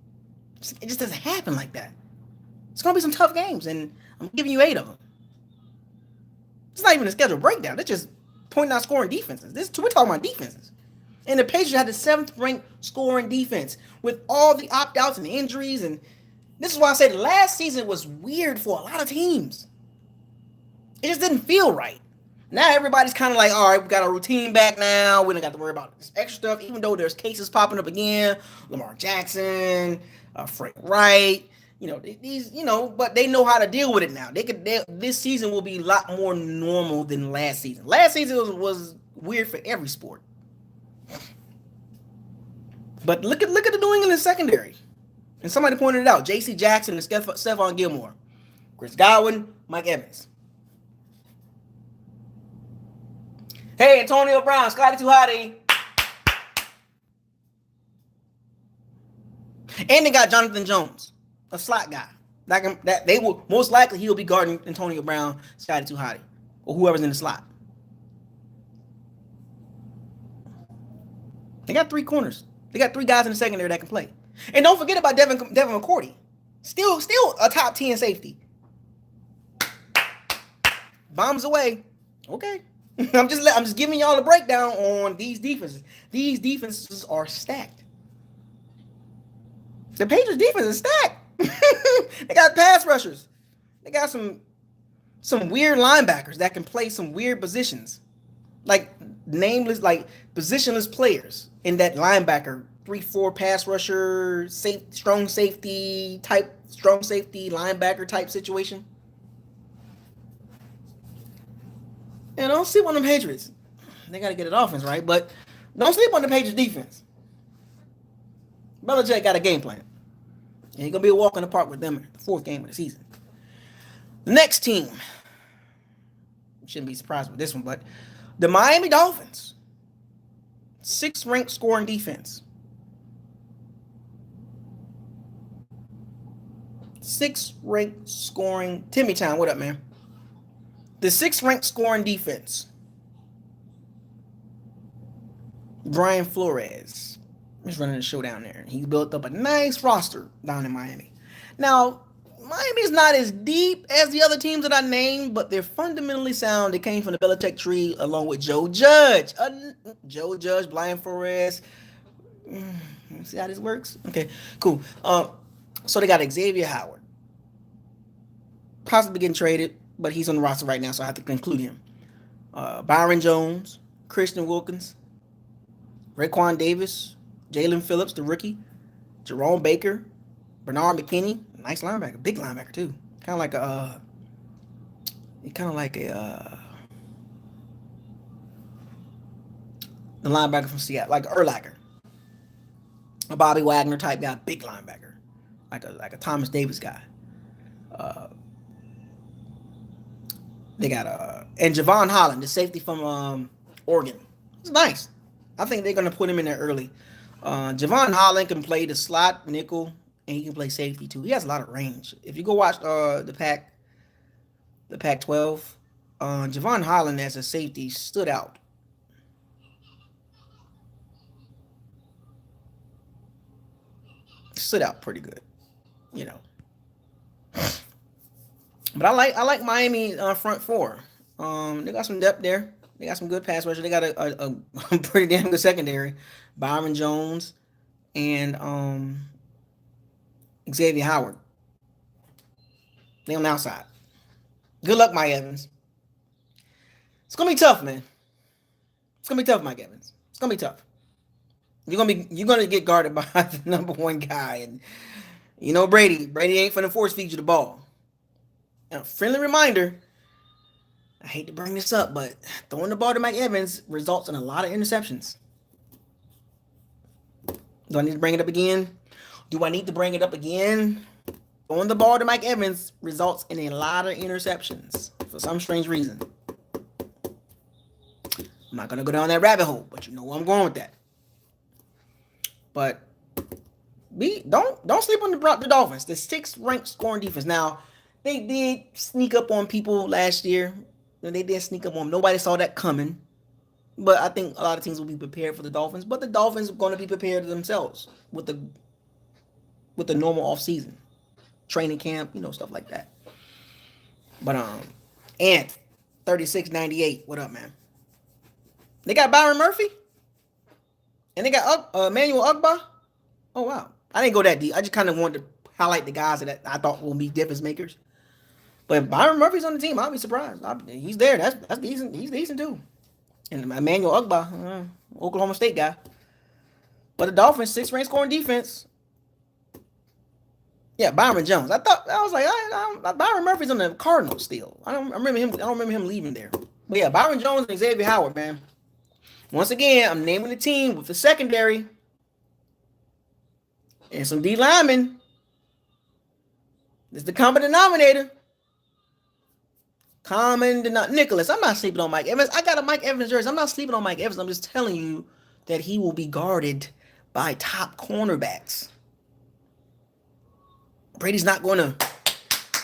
It just doesn't happen like that. It's going to be some tough games, and I'm giving you 8 of them. It's not even a schedule breakdown. It's just pointing out scoring defenses. We're talking about defenses. And the Patriots had the 7th ranked scoring defense with all the opt-outs and injuries. And this is why I say the last season was weird for a lot of teams. It just didn't feel right. Now everybody's kind of like, all right, we got our routine back now. We don't got to worry about this extra stuff, even though there's cases popping up again. Lamar Jackson, Frank Wright, these, but they know how to deal with it now. This season will be a lot more normal than last season. Last season was weird for every sport. But look at the New England secondary. And somebody pointed it out. J.C. Jackson and Stephon Gilmore. Chris Godwin, Mike Evans. Hey, Antonio Brown, Scotty Too Hotty. And they got Jonathan Jones, a slot guy. That they will most likely he'll be guarding Antonio Brown, Scotty Too Hotty, or whoever's in the slot. They got 3 corners. They got 3 guys in the secondary that can play. And don't forget about Devin McCourty. Still a top 10 safety. Bombs away. Okay. I'm just giving y'all a breakdown on these defenses. These defenses are stacked. The Patriots defense is stacked. They got pass rushers. They got some weird linebackers that can play some weird positions. Like nameless, like positionless players in that linebacker, 3-4 pass rusher, strong safety linebacker type situation. And don't sleep on the Patriots. They got to get it offense right, but don't sleep on the Patriots defense. Belichick got a game plan. And he's going to be a walk in the park with them in the 4th game of the season. The next team. Shouldn't be surprised with this one, but the Miami Dolphins. 6th ranked scoring defense. 6th ranked scoring. Timmy Town, what up, man? The 6th ranked scoring defense. Brian Flores is running the show down there. He's built up a nice roster down in Miami. Now, Miami's not as deep as the other teams that I named, but they're fundamentally sound. They came from the Belichick tree along with Joe Judge. Brian Flores. See how this works? Okay, cool. So they got Xavier Howard. Possibly getting traded, but he's on the roster right now, so I have to include him. Byron Jones, Christian Wilkins, Raekwon Davis, Jalen Phillips, the rookie, Jerome Baker, Bernard McKinney, nice linebacker, big linebacker too. Kind of like the linebacker from Seattle, like Urlacher, a Bobby Wagner type guy, big linebacker, like a Thomas Davis guy. They got and Javon Holland, the safety from Oregon. It's nice. I think they're gonna put him in there early. Javon Holland can play the slot, nickel, and he can play safety too. He has a lot of range. If you go watch the Pac-12, Javon Holland as a safety stood out. Stood out pretty good, But I like Miami front 4. They got some depth there. They got some good pass rushers. They got a pretty damn good secondary. Byron Jones and Xavier Howard. They on the outside. Good luck, Mike Evans. It's gonna be tough, man. It's gonna be tough, Mike Evans. It's gonna be tough. You're gonna get guarded by the number 1 guy, and Brady ain't finna force feed you the ball. Now, friendly reminder, I hate to bring this up, but throwing the ball to Mike Evans results in a lot of interceptions. Do I need to bring it up again? Throwing the ball to Mike Evans results in a lot of interceptions for some strange reason. I'm not going to go down that rabbit hole, but you know where I'm going with that. But Don't sleep on the Dolphins. The 6th ranked scoring defense. Now, they did sneak up on people last year. They did sneak up on them. Nobody saw that coming. But I think a lot of teams will be prepared for the Dolphins. But the Dolphins are going to be prepared themselves with the normal offseason, training camp, stuff like that. But Ant 3698. What up, man? They got Byron Murphy, and they got Emmanuel Ugba. Oh wow, I didn't go that deep. I just kind of wanted to highlight the guys that I thought will be difference makers. But if Byron Murphy's on the team, I'll be surprised. He's there. That's decent. He's decent too. And Emmanuel Ugba, Oklahoma State guy. But the Dolphins 6th ranked scoring defense. Yeah, Byron Jones. I was like, Byron Murphy's on the Cardinals still. I don't remember him leaving there. But yeah, Byron Jones and Xavier Howard, man. Once again, I'm naming the team with the secondary and some D linemen. This is the common denominator. Nicholas, I'm not sleeping on Mike Evans. I got a Mike Evans jersey. I'm not sleeping on Mike Evans. I'm just telling you that he will be guarded by top cornerbacks. Brady's not going to,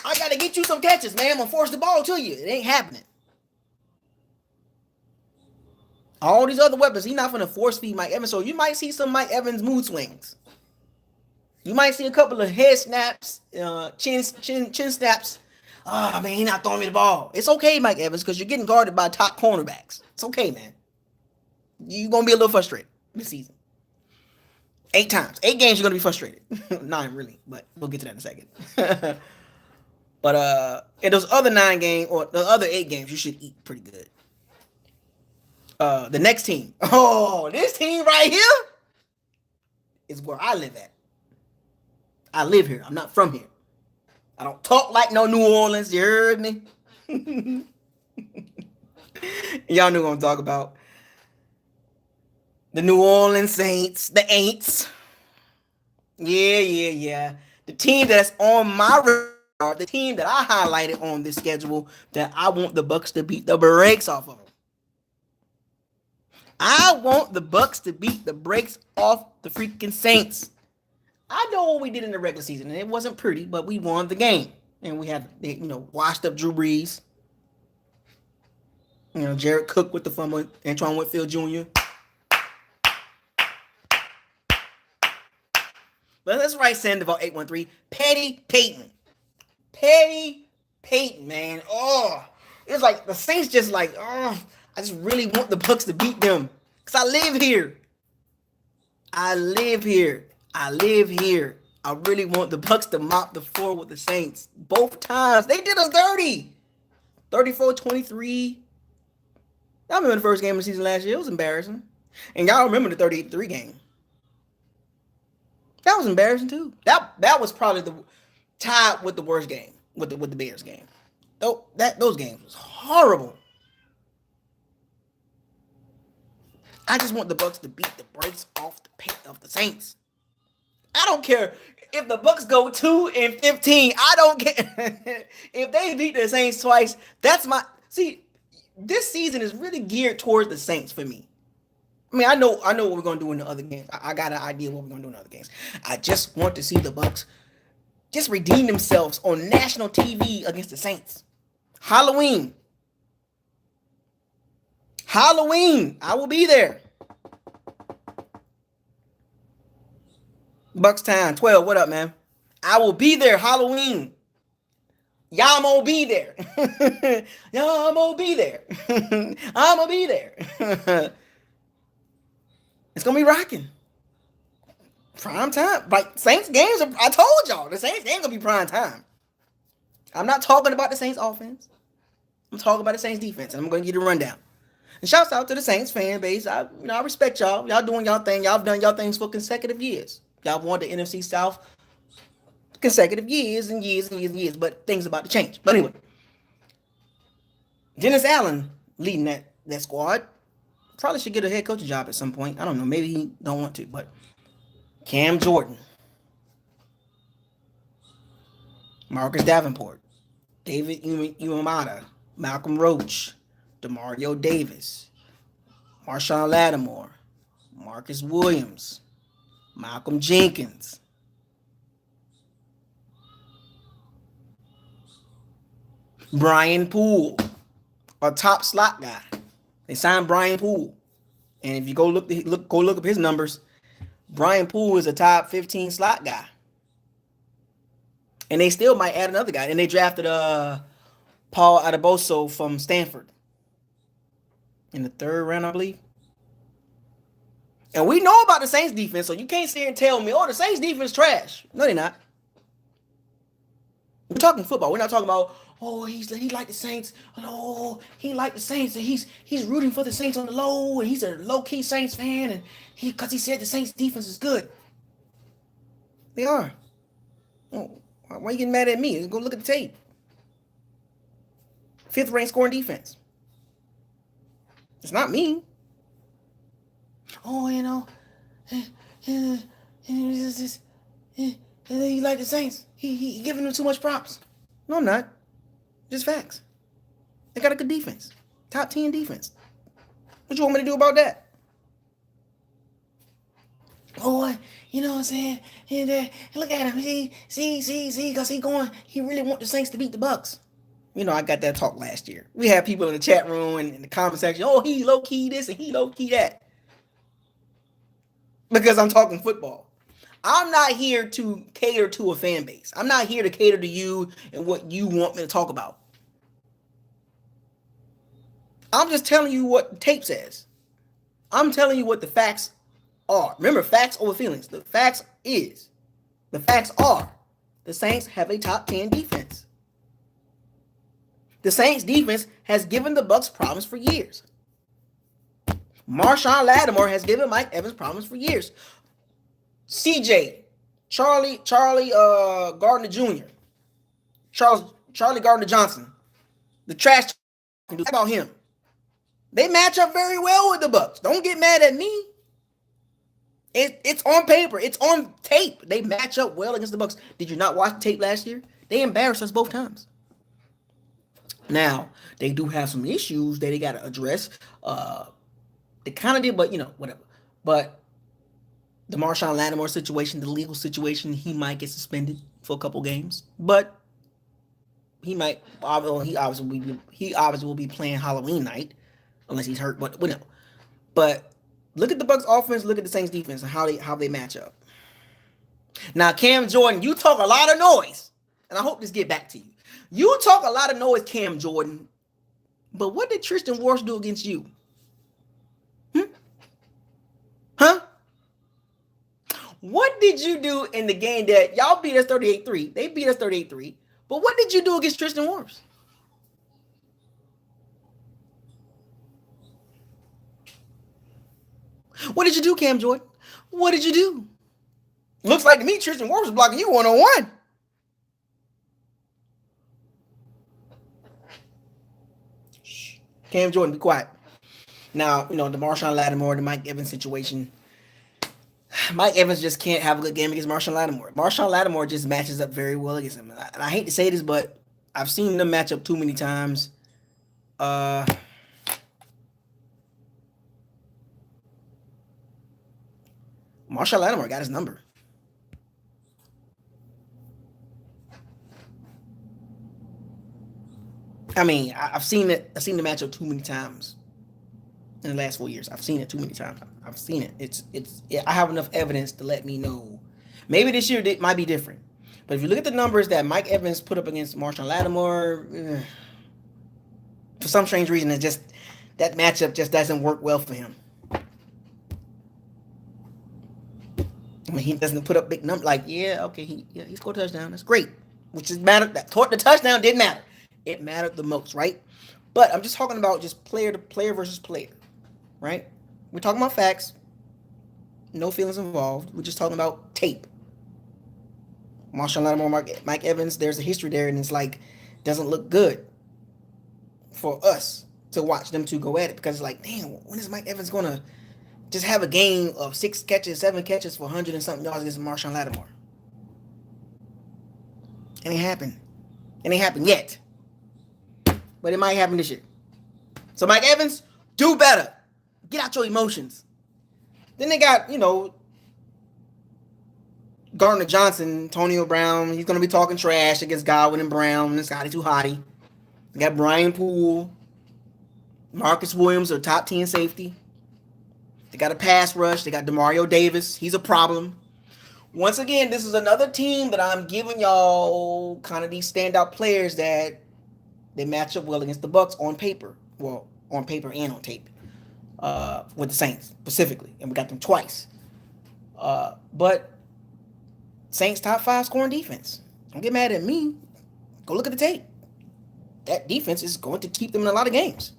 I got to get you some catches, man. I'm going to force the ball to you. It ain't happening. All these other weapons, he's not going to force feed Mike Evans. So you might see some Mike Evans mood swings. You might see a couple of head snaps, chin snaps. Oh, man, he's not throwing me the ball. It's okay, Mike Evans, because you're getting guarded by top cornerbacks. It's okay, man. You're going to be a little frustrated this season. 8 times. 8 games you're going to be frustrated. 9, really, but we'll get to that in a second. But in those other 9 games, or the other 8 games, you should eat pretty good. The next team. Oh, this team right here is where I live at. I live here. I'm not from here. I don't talk like no New Orleans. You heard me? Y'all know what I'm talking about. The New Orleans Saints. The Aints. Yeah. The team that's on my radar. The team that I highlighted on this schedule that I want the Bucs to beat the brakes off of. I want the Bucs to beat the brakes off the freaking Saints. I know what we did in the regular season, and it wasn't pretty, but we won the game. And we had, washed up Drew Brees. Jared Cook with the fumble, Antoine Winfield Jr. But let's write Sandoval 813. Petty Peyton. Petty Peyton, man. Oh, it's like the Saints just like, I just really want the Bucs to beat them. Because I live here. I really want the Bucs to mop the floor with the Saints. Both times. They did us dirty. 34-23. Y'all remember the first game of the season last year? It was embarrassing. And y'all remember the 38-3 game. That was embarrassing too. That was probably the tied with the worst game, with the Bears game. Those games was horrible. I just want the Bucs to beat the brakes off the Saints. I don't care if the Bucs go 2-15. I don't care if they beat the Saints twice. This season is really geared towards the Saints for me. I mean, I know what we're gonna do in the other games. I got an idea what we're gonna do in the other games. I just want to see the Bucs just redeem themselves on national TV against the Saints. Halloween. I will be there. Bucs time 12. What up, man? I will be there. Halloween. Y'all gonna be there. Y'all gonna be there. I'm gonna be there. It's gonna be rocking. Prime time. Like Saints games, I told y'all the Saints games gonna be prime time. I'm not talking about the Saints offense. I'm talking about the Saints defense, and I'm gonna give you a rundown. And shouts out to the Saints fan base. I respect y'all. Y'all doing y'all thing. Y'all done y'all things for consecutive years. Y'all won the NFC South consecutive years and years and years and years. But things about to change. But anyway, Dennis Allen leading that squad. Probably should get a head coaching job at some point. I don't know. Maybe he don't want to. But Cam Jordan, Marcus Davenport, David Uemata, Malcolm Roach, Demario Davis, Marshawn Lattimore, Marcus Williams, Malcolm Jenkins, Brian Poole, a top slot guy. They signed Brian Poole. And if you go look up his numbers, Brian Poole is a top 15 slot guy. And they still might add another guy. And they drafted Paul Adeboso from Stanford in the 3rd round, I believe. And we know about the Saints defense, so you can't sit here and tell me, oh, the Saints defense trash. No, they're not. We're talking football. We're not talking about, oh, he like the Saints. Oh, he like the Saints, and he's rooting for the Saints on the low, and he's a low-key Saints fan, and because he said the Saints defense is good. They are. Oh, why are you getting mad at me? Go look at the tape. 5th ranked scoring defense. It's not me. Oh, he like the Saints. He giving them too much props. No, I'm not. Just facts. They got a good defense. Top 10 defense. What you want me to do about that? Oh, you know what I'm saying? And look at him. See, because he really want the Saints to beat the Bucs. You know, I got that talk last year. We had people in the chat room and in the comment section, oh, he low-key this and he low-key that. Because I'm talking football. I'm not here to cater to a fan base. I'm not here to cater to you and what you want me to talk about. I'm just telling you what the tape says. I'm telling you what the facts are. Remember, facts over feelings. The facts are the Saints have a top 10 defense. The Saints defense has given the Bucs problems for years. Marshawn Lattimore has given Mike Evans problems for years. CJ, Charlie Gardner Jr., Charlie Gardner Johnson, the trash about him. They match up very well with the Bucs. Don't get mad at me. It's on paper. It's on tape. They match up well against the Bucs. Did you not watch the tape last year? They embarrassed us both times. Now, they do have some issues that they got to address. They kind of did, but, whatever. But the Marshawn Lattimore situation, the legal situation, he might get suspended for a couple games. But he obviously will be playing Halloween night, unless he's hurt. But whatever. But look at the Bucs offense, look at the Saints defense, and how they match up. Now, Cam Jordan, you talk a lot of noise, and I hope this get back to you. You talk a lot of noise, Cam Jordan, but what did Tristian Wrifs do against you? Huh? What did you do in the game that y'all beat us 38-3? They beat us 38-3. But what did you do against Tristian Wrifs? What did you do, Cam Jordan? What did you do? Looks like to me Tristian Wrifs was blocking you one-on-one. Cam Jordan, be quiet. Now, the Marshawn Lattimore, the Mike Evans situation. Mike Evans just can't have a good game against Marshawn Lattimore. Marshawn Lattimore just matches up very well against him. And I hate to say this, but I've seen them match up too many times. Marshawn Lattimore got his number. I mean, I've seen the matchup too many times in the last 4 years. I've seen it too many times. I've seen it. I have enough evidence to let me know. Maybe this year it might be different. But if you look at the numbers that Mike Evans put up against Marshawn Lattimore, for some strange reason, that matchup just doesn't work well for him. I mean, he doesn't put up big numbers. Like, he scored a touchdown. That's great. Which is matter. The touchdown didn't matter. It mattered the most, right? But I'm just talking about just player to player versus player, right? We're talking about facts. No feelings involved. We're just talking about tape. Marshawn Lattimore, Mike Evans, there's a history there, and it's like, doesn't look good for us to watch them two go at it, because it's like, damn, when is Mike Evans going to just have a game of 6 catches, 7 catches for 100 and something yards against Marshawn Lattimore? It ain't happened. It ain't happened yet. But it might happen this year. So Mike Evans, do better. Get out your emotions. Then they got, Gardner Johnson, Antonio Brown. He's going to be talking trash against Godwin and Brown. This guy too hotty. They got Brian Poole, Marcus Williams, their top 10 safety. They got a pass rush. They got Demario Davis. He's a problem. Once again, this is another team that I'm giving y'all kind of these standout players that they match up well against the Bucs on paper. Well, on paper and on tape. With the Saints specifically. And we got them twice. But Saints top 5 scoring defense. Don't get mad at me. Go look at the tape. That defense is going to keep them in a lot of games.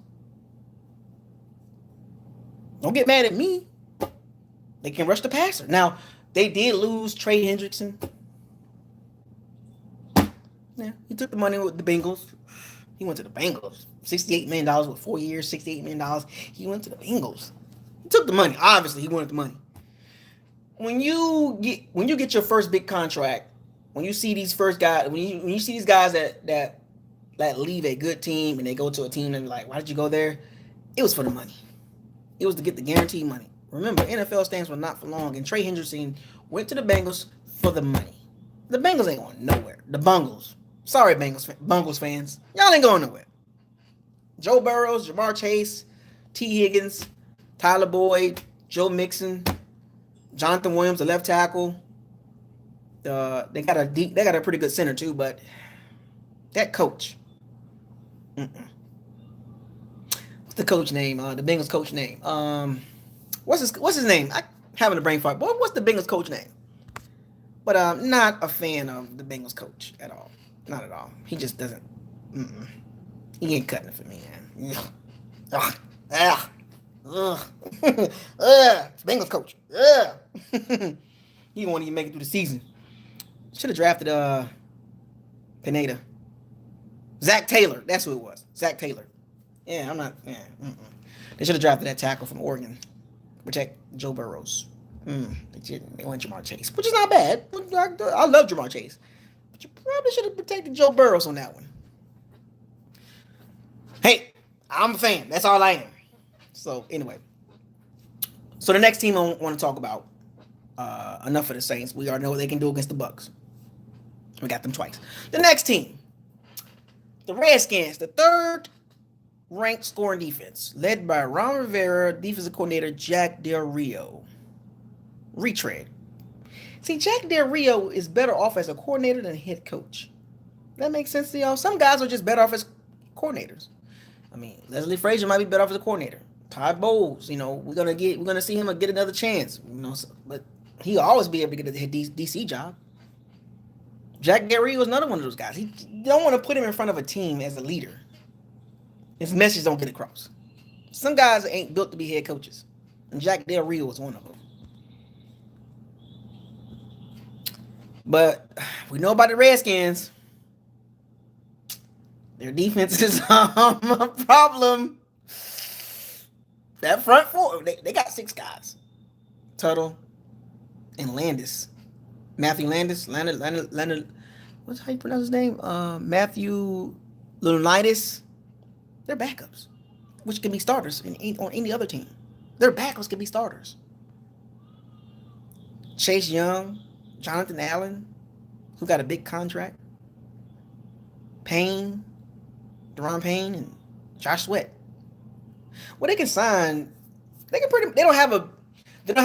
Don't get mad at me. They can rush the passer. Now, they did lose Trey Hendrickson. Yeah, he took the money with the Bengals. He went to the Bengals. $68 million with 4 years, $68 million. He went to the Bengals. He took the money. Obviously, he wanted the money. When you get your first big contract, when you see these first guys, when you see these guys that leave a good team and they go to a team and be like, why did you go there? It was for the money. It was to get the guaranteed money. Remember, NFL stands for not for long, and Trey Hendrickson went to the Bengals for the money. The Bengals ain't going nowhere. The Bungles. Sorry, Bungles fans. Y'all ain't going nowhere. Joe Burrows, Jamar Chase, T. Higgins, Tyler Boyd, Joe Mixon, Jonathan Williams, the left tackle. They got a pretty good center too, but that coach. What's the coach name? The Bengals coach name. What's his name? I'm having a brain fart. What's the Bengals coach name? But I'm not a fan of the Bengals coach at all. Not at all. He just doesn't. He ain't cutting it for me, man. Bengals coach. He won't even make it through the season. Should have drafted Pineda. Zach Taylor. That's who it was. Zach Taylor. Yeah, I'm not. Yeah. They should have drafted that tackle from Oregon. Protect Joe Burrows. They went Jamar Chase, which is not bad. I love Jamar Chase. But you probably should have protected Joe Burrows on that one. Hey, I'm a fan. That's all I am. So, anyway. So, the next team I want to talk about, enough of the Saints. We already know what they can do against the Bucs. We got them twice. The next team, the Redskins, the third ranked scoring defense, led by Ron Rivera, defensive coordinator Jack Del Rio. Retread. See, Jack Del Rio is better off as a coordinator than a head coach. That makes sense to y'all? Some guys are just better off as coordinators. I mean, Leslie Frazier might be better off as a coordinator. Todd Bowles, we're gonna see him get another chance. But he'll always be able to get a DC job. Jack Del Rio is another one of those guys. You don't want to put him in front of a team as a leader. His message don't get across. Some guys ain't built to be head coaches. And Jack Del Rio is one of them. But we know about the Redskins. Their defense is a problem. That front four, they got 6 guys. Tuttle and Landis. Matthew Landis. Leonard. What's how you pronounce his name? Matthew Leonidas. They're backups, which can be starters on any other team. Their backups can be starters. Chase Young, Jonathan Allen, who got a big contract. Payne, Deron Payne, and Josh Sweat. Well, they can sign. They don't have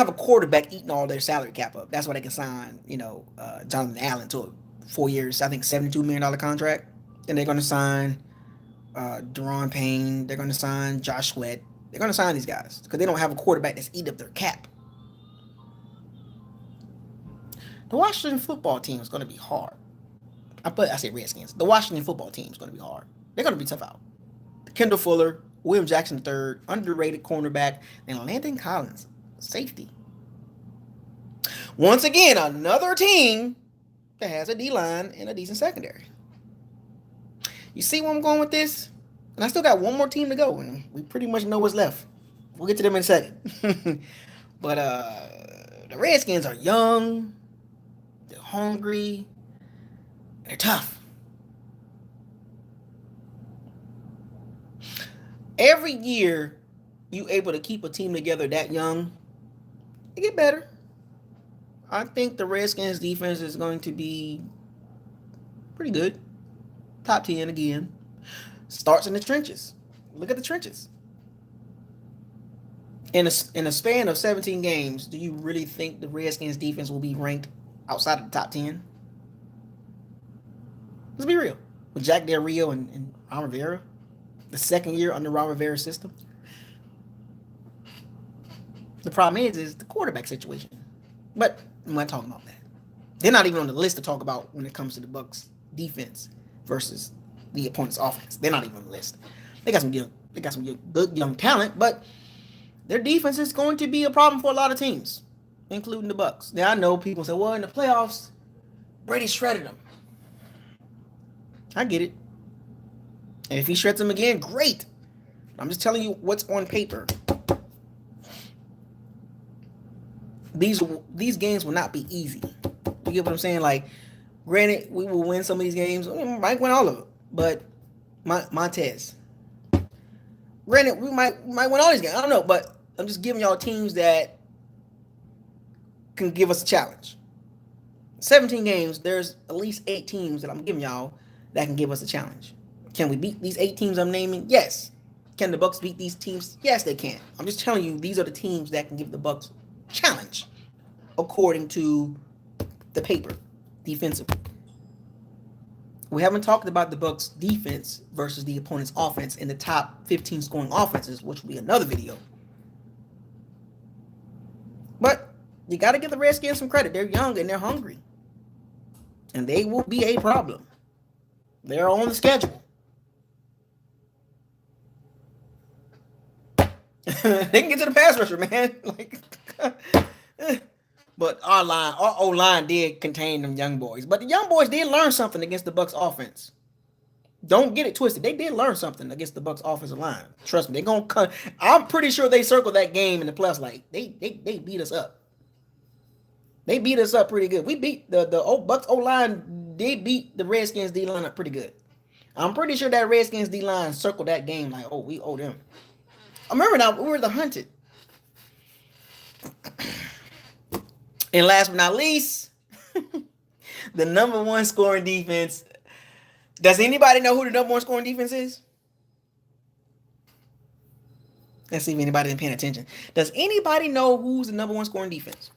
a quarterback eating all their salary cap up. That's why they can sign, Jonathan Allen to a 4 years, I think $72 million contract. And they're going to sign Deron Payne. They're going to sign Josh Sweat. They're going to sign these guys because they don't have a quarterback that's eating up their cap. The Washington football team is going to be hard. I say Redskins. The Washington football team is going to be hard. They're going to be tough out. Kendall Fuller, William Jackson III, underrated cornerback, and Landon Collins, safety. Once again, another team that has a D-line and a decent secondary. You see where I'm going with this? And I still got one more team to go, and we pretty much know what's left. We'll get to them in a second. But the Redskins are young, they're hungry, they're tough. Every year you able to keep a team together that young, you get better. I think the Redskins defense is going to be pretty good. Top 10 again. starts in the trenches. Look at the trenches. In a span of 17 games, do you really think the Redskins defense will be ranked outside of the top 10? Let's be real. With Jack Del Rio and Ron Rivera, the second year under Ron Rivera's system. The problem is the quarterback situation. But I'm not talking about that. They're not even on the list to talk about when it comes to the Bucs defense versus the opponent's offense. They're not even on the list. They got some good young talent, but their defense is going to be a problem for a lot of teams, including the Bucs. Now I know people say, well, in the playoffs, Brady shredded them. I get it. And if he shreds them again, great. I'm just telling you what's on paper. These games will not be easy. You get what I'm saying? Like, granted, we will win some of these games. We might win all of them. But Montez. Granted, we might win all these games. I don't know, but I'm just giving y'all teams that can give us a challenge. 17 games, there's at least 8 teams that I'm giving y'all that can give us a challenge. Can we beat these 8 teams I'm naming? Yes. Can the Bucs beat these teams? Yes, they can. I'm just telling you, these are the teams that can give the Bucs challenge according to the paper defensively. We haven't talked about the Bucs defense versus the opponent's offense in the top 15 scoring offenses, which will be another video. But you got to give the Redskins some credit. They're young and they're hungry. And they will be a problem. They're on the schedule. They can get to the pass rusher, man. But our O-line did contain them young boys. But the young boys did learn something against the Bucs offense. Don't get it twisted. They did learn something against the Bucs offensive line. Trust me, they're gonna cut. I'm pretty sure they circled that game in the playoffs. Like they beat us up. They beat us up pretty good. We beat the Bucs O-line. They beat the Redskins D-line up pretty good. I'm pretty sure that Redskins D-line circled that game like, oh, we owe them. I remember now, we were the hunted. And last but not least, the number 1 scoring defense. Does anybody know who the number 1 scoring defense is? Let's see if anybody's been paying attention. Does anybody know who's the number 1 scoring defense?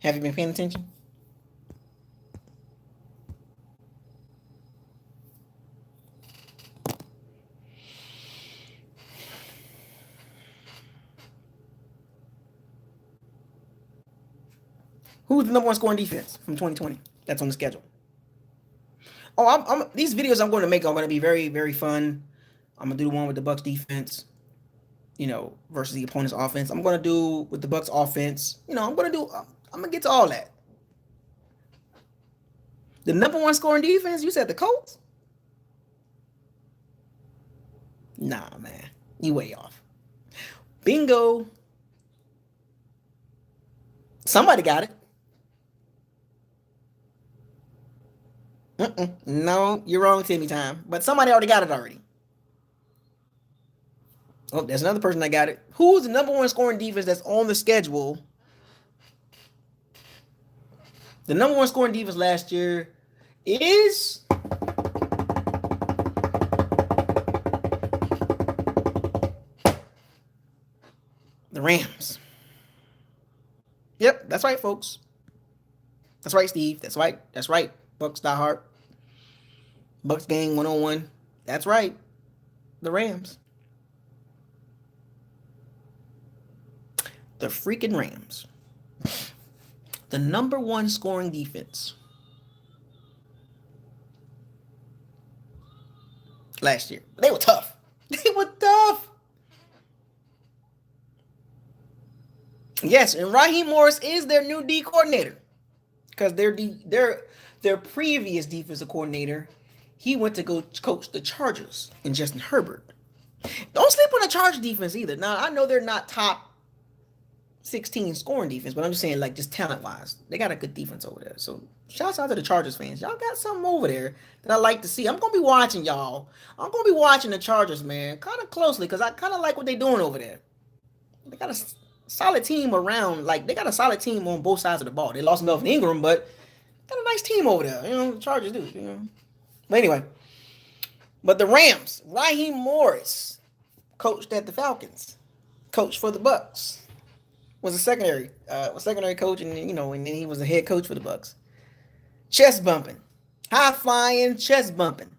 Have you been paying attention? Who's the number 1 scoring defense from 2020 that's on the schedule? Oh, these videos I'm going to make are going to be very, very fun. I'm going to do the one with the Bucs defense, versus the opponent's offense. I'm going to do with the Bucs offense. I'm going to get to all that. The number 1 scoring defense, you said the Colts? Nah, man. You way off. Bingo. Somebody got it. No, you're wrong, Timmy Time. But somebody already got it already. Oh, there's another person that got it. Who's the number 1 scoring defense that's on the schedule? The number 1 scoring defense last year is the Rams. Yep, that's right, folks. That's right, Steve. That's right. Bucs diehard. Bucs gang 101. That's right. The Rams. The freaking Rams. The number 1 scoring defense last year. They were tough. Yes, and Raheem Morris is their new D coordinator. Because their previous defensive coordinator, he went to go coach the Chargers and Justin Herbert. Don't sleep on the Chargers defense either. Now, I know they're not top 16 scoring defense, but I'm just saying, like, just talent-wise, they got a good defense over there. So, shouts out to the Chargers fans. Y'all got something over there that I like to see. I'm going to be watching y'all. I'm going to be watching the Chargers, man, kind of closely because I kind of like what they're doing over there. They got a solid team around. Like, they got a solid team on both sides of the ball. They lost Melvin Ingram, but got a nice team over there. The Chargers do. But anyway, But the Rams, Raheem Morris, coached at the Falcons, coached for the Bucs, was a secondary coach, and and then he was a head coach for the Bucs. Chest bumping, high flying, chest bumping.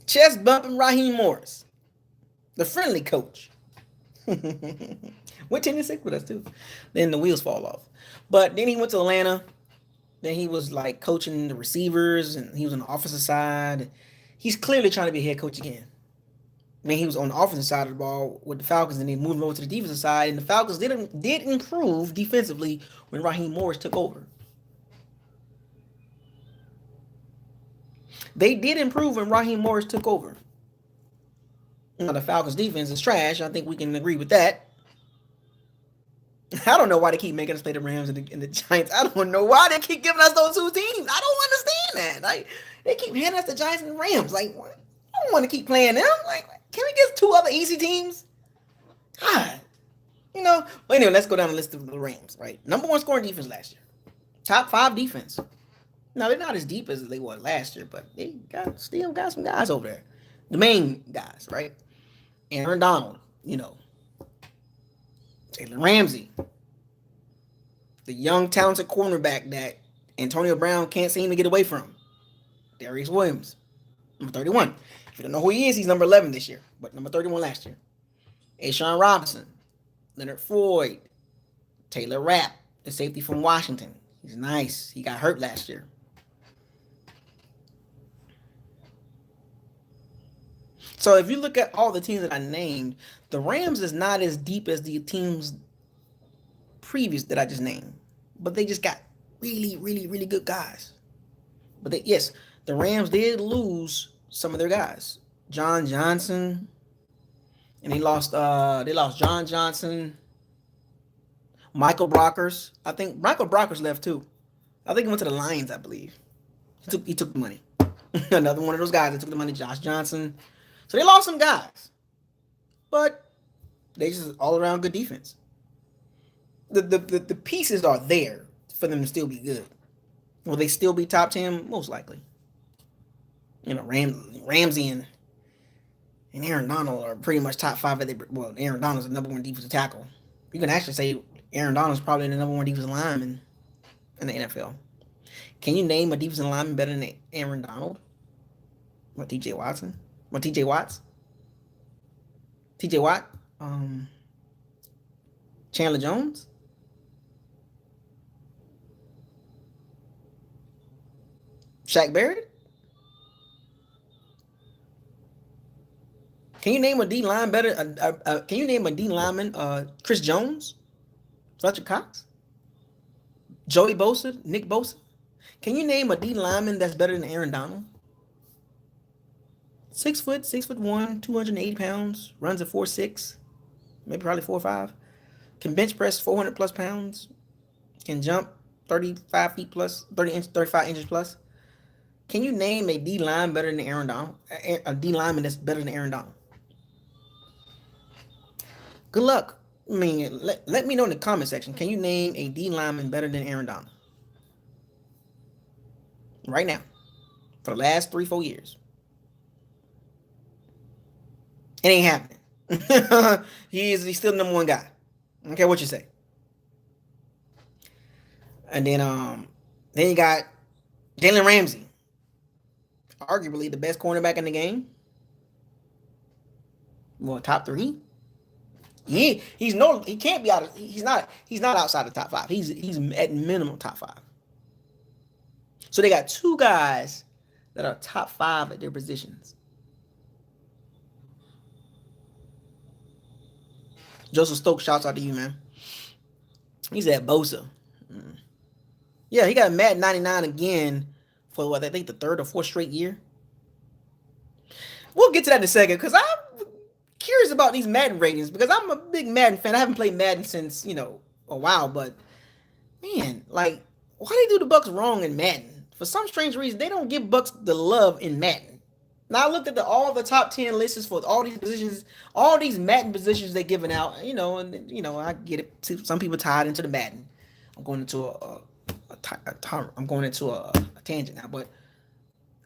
Chest bumping Raheem Morris, the friendly coach. Went 10-6 with us too. Then the wheels fall off. But then he went to Atlanta. Then he was like coaching the receivers, and he was on the offensive side. He's clearly trying to be a head coach again. Then he was on the offensive side of the ball with the Falcons, and they moved over to the defensive side. And the Falcons did improve defensively when Raheem Morris took over. They did improve when Raheem Morris took over. Now, the Falcons' defense is trash. I think we can agree with that. I don't know why they keep making us play the Rams and the Giants. I don't know why they keep giving us those two teams. I don't understand that. Like, they keep handing us the Giants and the Rams. Like, I don't want to keep playing them. Like, can we get 2 other easy teams? God. But anyway, let's go down the list of the Rams, right? Number 1 scoring defense last year. Top 5 defense. Now, they're not as deep as they were last year, but they still got some guys over there. The main guys, right? Aaron Donald, Taylor Ramsey, the young, talented cornerback that Antonio Brown can't seem to get away from. Darius Williams, number 31. If you don't know who he is, he's number 11 this year, but number 31 last year. Ashawn Robinson, Leonard Floyd, Taylor Rapp, the safety from Washington. He's nice. He got hurt last year. So if you look at all the teams that I named, the Rams is not as deep as the teams previous that I just named. But they just got really, really, really good guys. But the Rams did lose some of their guys. John Johnson. And they lost John Johnson. Michael Brockers. I think Michael Brockers left too. I think he went to the Lions, I believe. He took the money. Another one of those guys that took the money, Josh Johnson. So they lost some guys, but they just all around good defense. The pieces are there for them to still be good. Will they still be top 10? Most likely. Ramsey and Aaron Donald are pretty much top 5. Aaron Donald's the number 1 defensive tackle. You can actually say Aaron Donald's probably the number 1 defensive lineman in the NFL. Can you name a defensive lineman better than Aaron Donald? What, TJ Watts? TJ Watt? Chandler Jones? Shaq Barrett? Can you name a D line better? Can you name a D lineman? Chris Jones? Fletcher Cox? Joey Bosa? Nick Bosa? Can you name a D lineman that's better than Aaron Donald? 6'1", 280 pounds, runs a 4.6, maybe probably 4.5. Can bench press 400 plus pounds. Can jump 35 feet plus, 35 inches plus. Can you name a D line better than Aaron Donald? A D lineman that's better than Aaron Donald? Good luck. I mean, let me know in the comment section. Can you name a D lineman better than Aaron Donald? Right now. For the last 3-4 years. It ain't happening. He's still the number 1 guy. I don't care what you say. And then you got Jalen Ramsey, arguably the best cornerback in the game. Well, top 3. He can't be out. He's not outside the top 5. He's at minimum top 5. So they got 2 guys that are top 5 at their positions. Joseph Stokes, shouts out to you, man. He's at Bosa. Yeah, he got Madden 99 again for what I think the 3rd or 4th straight year. We'll get to that in a second because I'm curious about these Madden ratings because I'm a big Madden fan. I haven't played Madden since a while, but man, like, why do they do the Bucs wrong in Madden? For some strange reason, they don't give Bucs the love in Madden. Now I looked at all the top 10 lists for all these positions, all these Madden positions they're giving out. And I get it. Some people tied into the Madden, I'm going into I'm going into a tangent now, but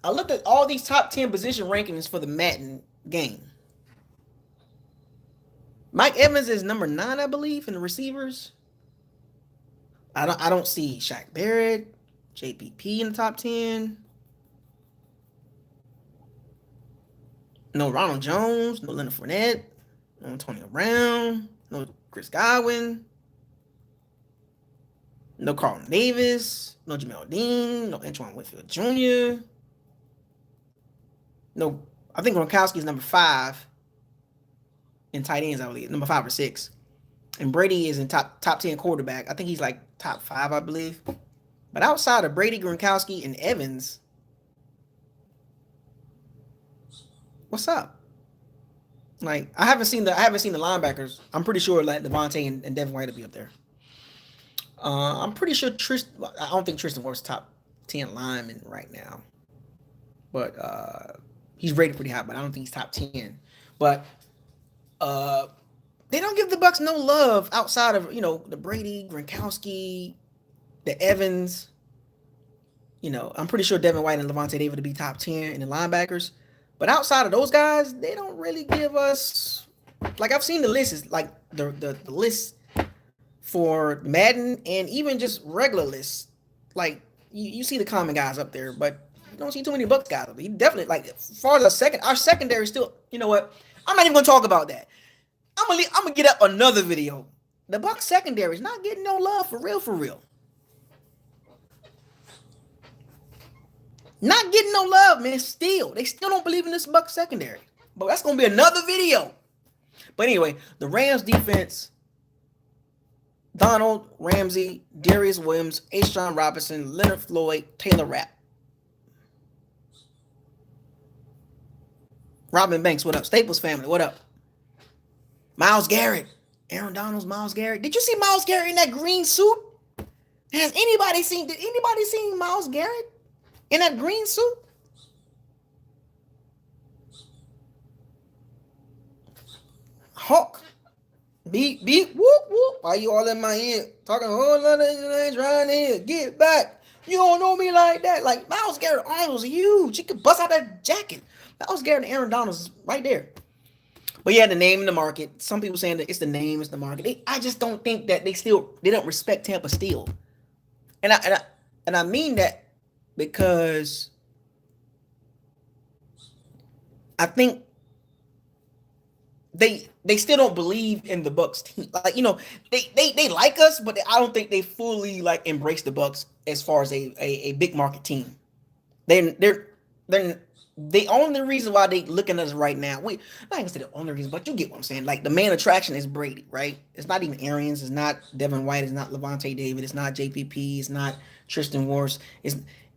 I looked at all these top 10 position rankings for the Madden game. Mike Evans is number 9, I believe, in the receivers. I don't see Shaq Barrett, JPP in the top 10. No Ronald Jones, no Leonard Fournette, no Antonio Brown, no Chris Godwin, no Carlton Davis, no Jamel Dean, no Antoine Winfield Jr. No, I think Gronkowski is number 5 in tight ends, I believe, number 5 or 6. And Brady is in top 10 quarterback. I think he's like top 5, I believe. But outside of Brady, Gronkowski, and Evans, what's up? Like I haven't seen the linebackers. I'm pretty sure like Lavonte and Devin White will be up there. I'm pretty sure I don't think Tristian Wirfs top 10 lineman right now, but he's rated pretty high. But I don't think he's top 10. But they don't give the Bucs no love outside of the Brady, Gronkowski, the Evans. I'm pretty sure Devin White and Lavonte David to be top 10 in the linebackers. But outside of those guys, they don't really give us, like I've seen the lists, like the list for Madden and even just regular lists. Like you see the common guys up there, but you don't see too many Bucs guys up there. You definitely, like as far as our secondary still, you know what? I'm not even gonna talk about that. I'm gonna get up another video. The Bucs secondary is not getting no love for real. Not getting no love, man. They still don't believe in this Bucs secondary. But that's gonna be another video. But anyway, the Rams defense: Donald, Ramsey, Darius Williams, A'Shawn Robinson, Leonard Floyd, Taylor Rapp. Robin Banks, what up? Staples family, what up? Myles Garrett, Aaron Donald's Myles Garrett. Did you see Myles Garrett in that green suit? Did anybody seen Myles Garrett in that green suit? Hawk. Beep, whoop, whoop. Why you all in my ear? Talking a whole lot of things right here. Get back. You don't know me like that. Like, Myles Garrett arms was huge. He could bust out that jacket. Myles Garrett and Aaron Donald's right there. But yeah, the name in the market. Some people saying that it's the name, it's the market. I just don't think that they don't respect Tampa still. And I mean that because I think they still don't believe in the Bucs team. Like, they like us, but I don't think they fully like embrace the Bucs as far as a big market team. They're the only reason why they looking at us right now. I'm not gonna say the only reason, but you get what I'm saying. Like, the main attraction is Brady, right? It's not even Arians, it's not Devin White, it's not Lavonte David, it's not JPP, it's not Tristian Wirfs.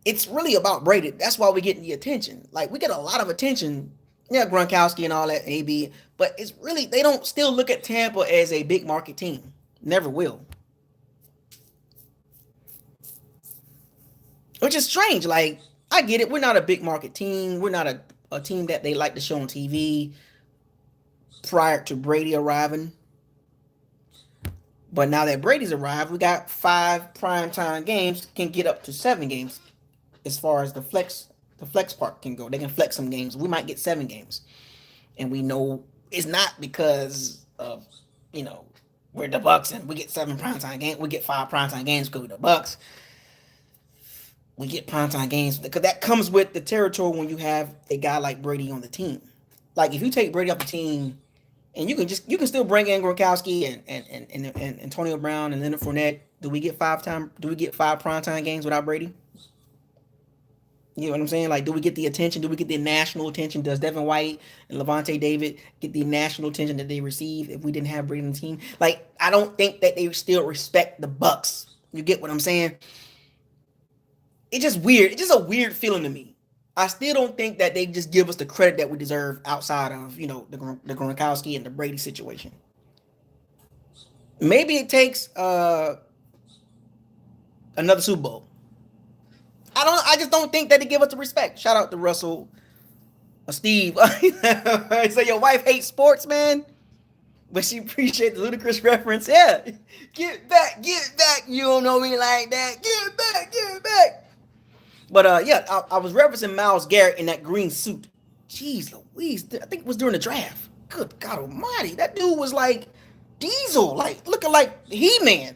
It's really about Brady. That's why we're getting the attention. Like, we get a lot of attention. Yeah, Gronkowski and all that, AB, but it's really, they don't still look at Tampa as a big market team. Never will. Which is strange. Like, I get it. We're not a big market team. We're not a team that they like to show on TV prior to Brady arriving. But now that Brady's arrived, we got 5 primetime games, can get up to 7 games as far as the flex part can go. They can flex some games. We might get 7 games. And we know it's not because of, we're the Bucs and we get 7 primetime games. We get 5 primetime games because we're the Bucs. We get primetime games because that comes with the territory when you have a guy like Brady on the team. Like, if you take Brady off the team, and you can still bring in Gronkowski and Antonio Brown and Leonard Fournette. Do we get 5 primetime games without Brady? You know what I'm saying? Like, do we get the attention? Do we get the national attention? Does Devin White and Lavonte David get the national attention that they receive if we didn't have Brady on the team? Like, I don't think that they still respect the Bucs. You get what I'm saying? It's just weird. It's just a weird feeling to me. I still don't think that they just give us the credit that we deserve outside of, the Gronkowski and the Brady situation. Maybe it takes another Super Bowl. I just don't think that they give us the respect. Shout out to Russell, Steve. So your wife hates sports, man? But she appreciate the ludicrous reference. Yeah, get back. You don't know me like that. Get back. But yeah, I was referencing Myles Garrett in that green suit. Jeez Louise, I think it was during the draft. Good God Almighty, that dude was like Diesel, like looking like He-Man.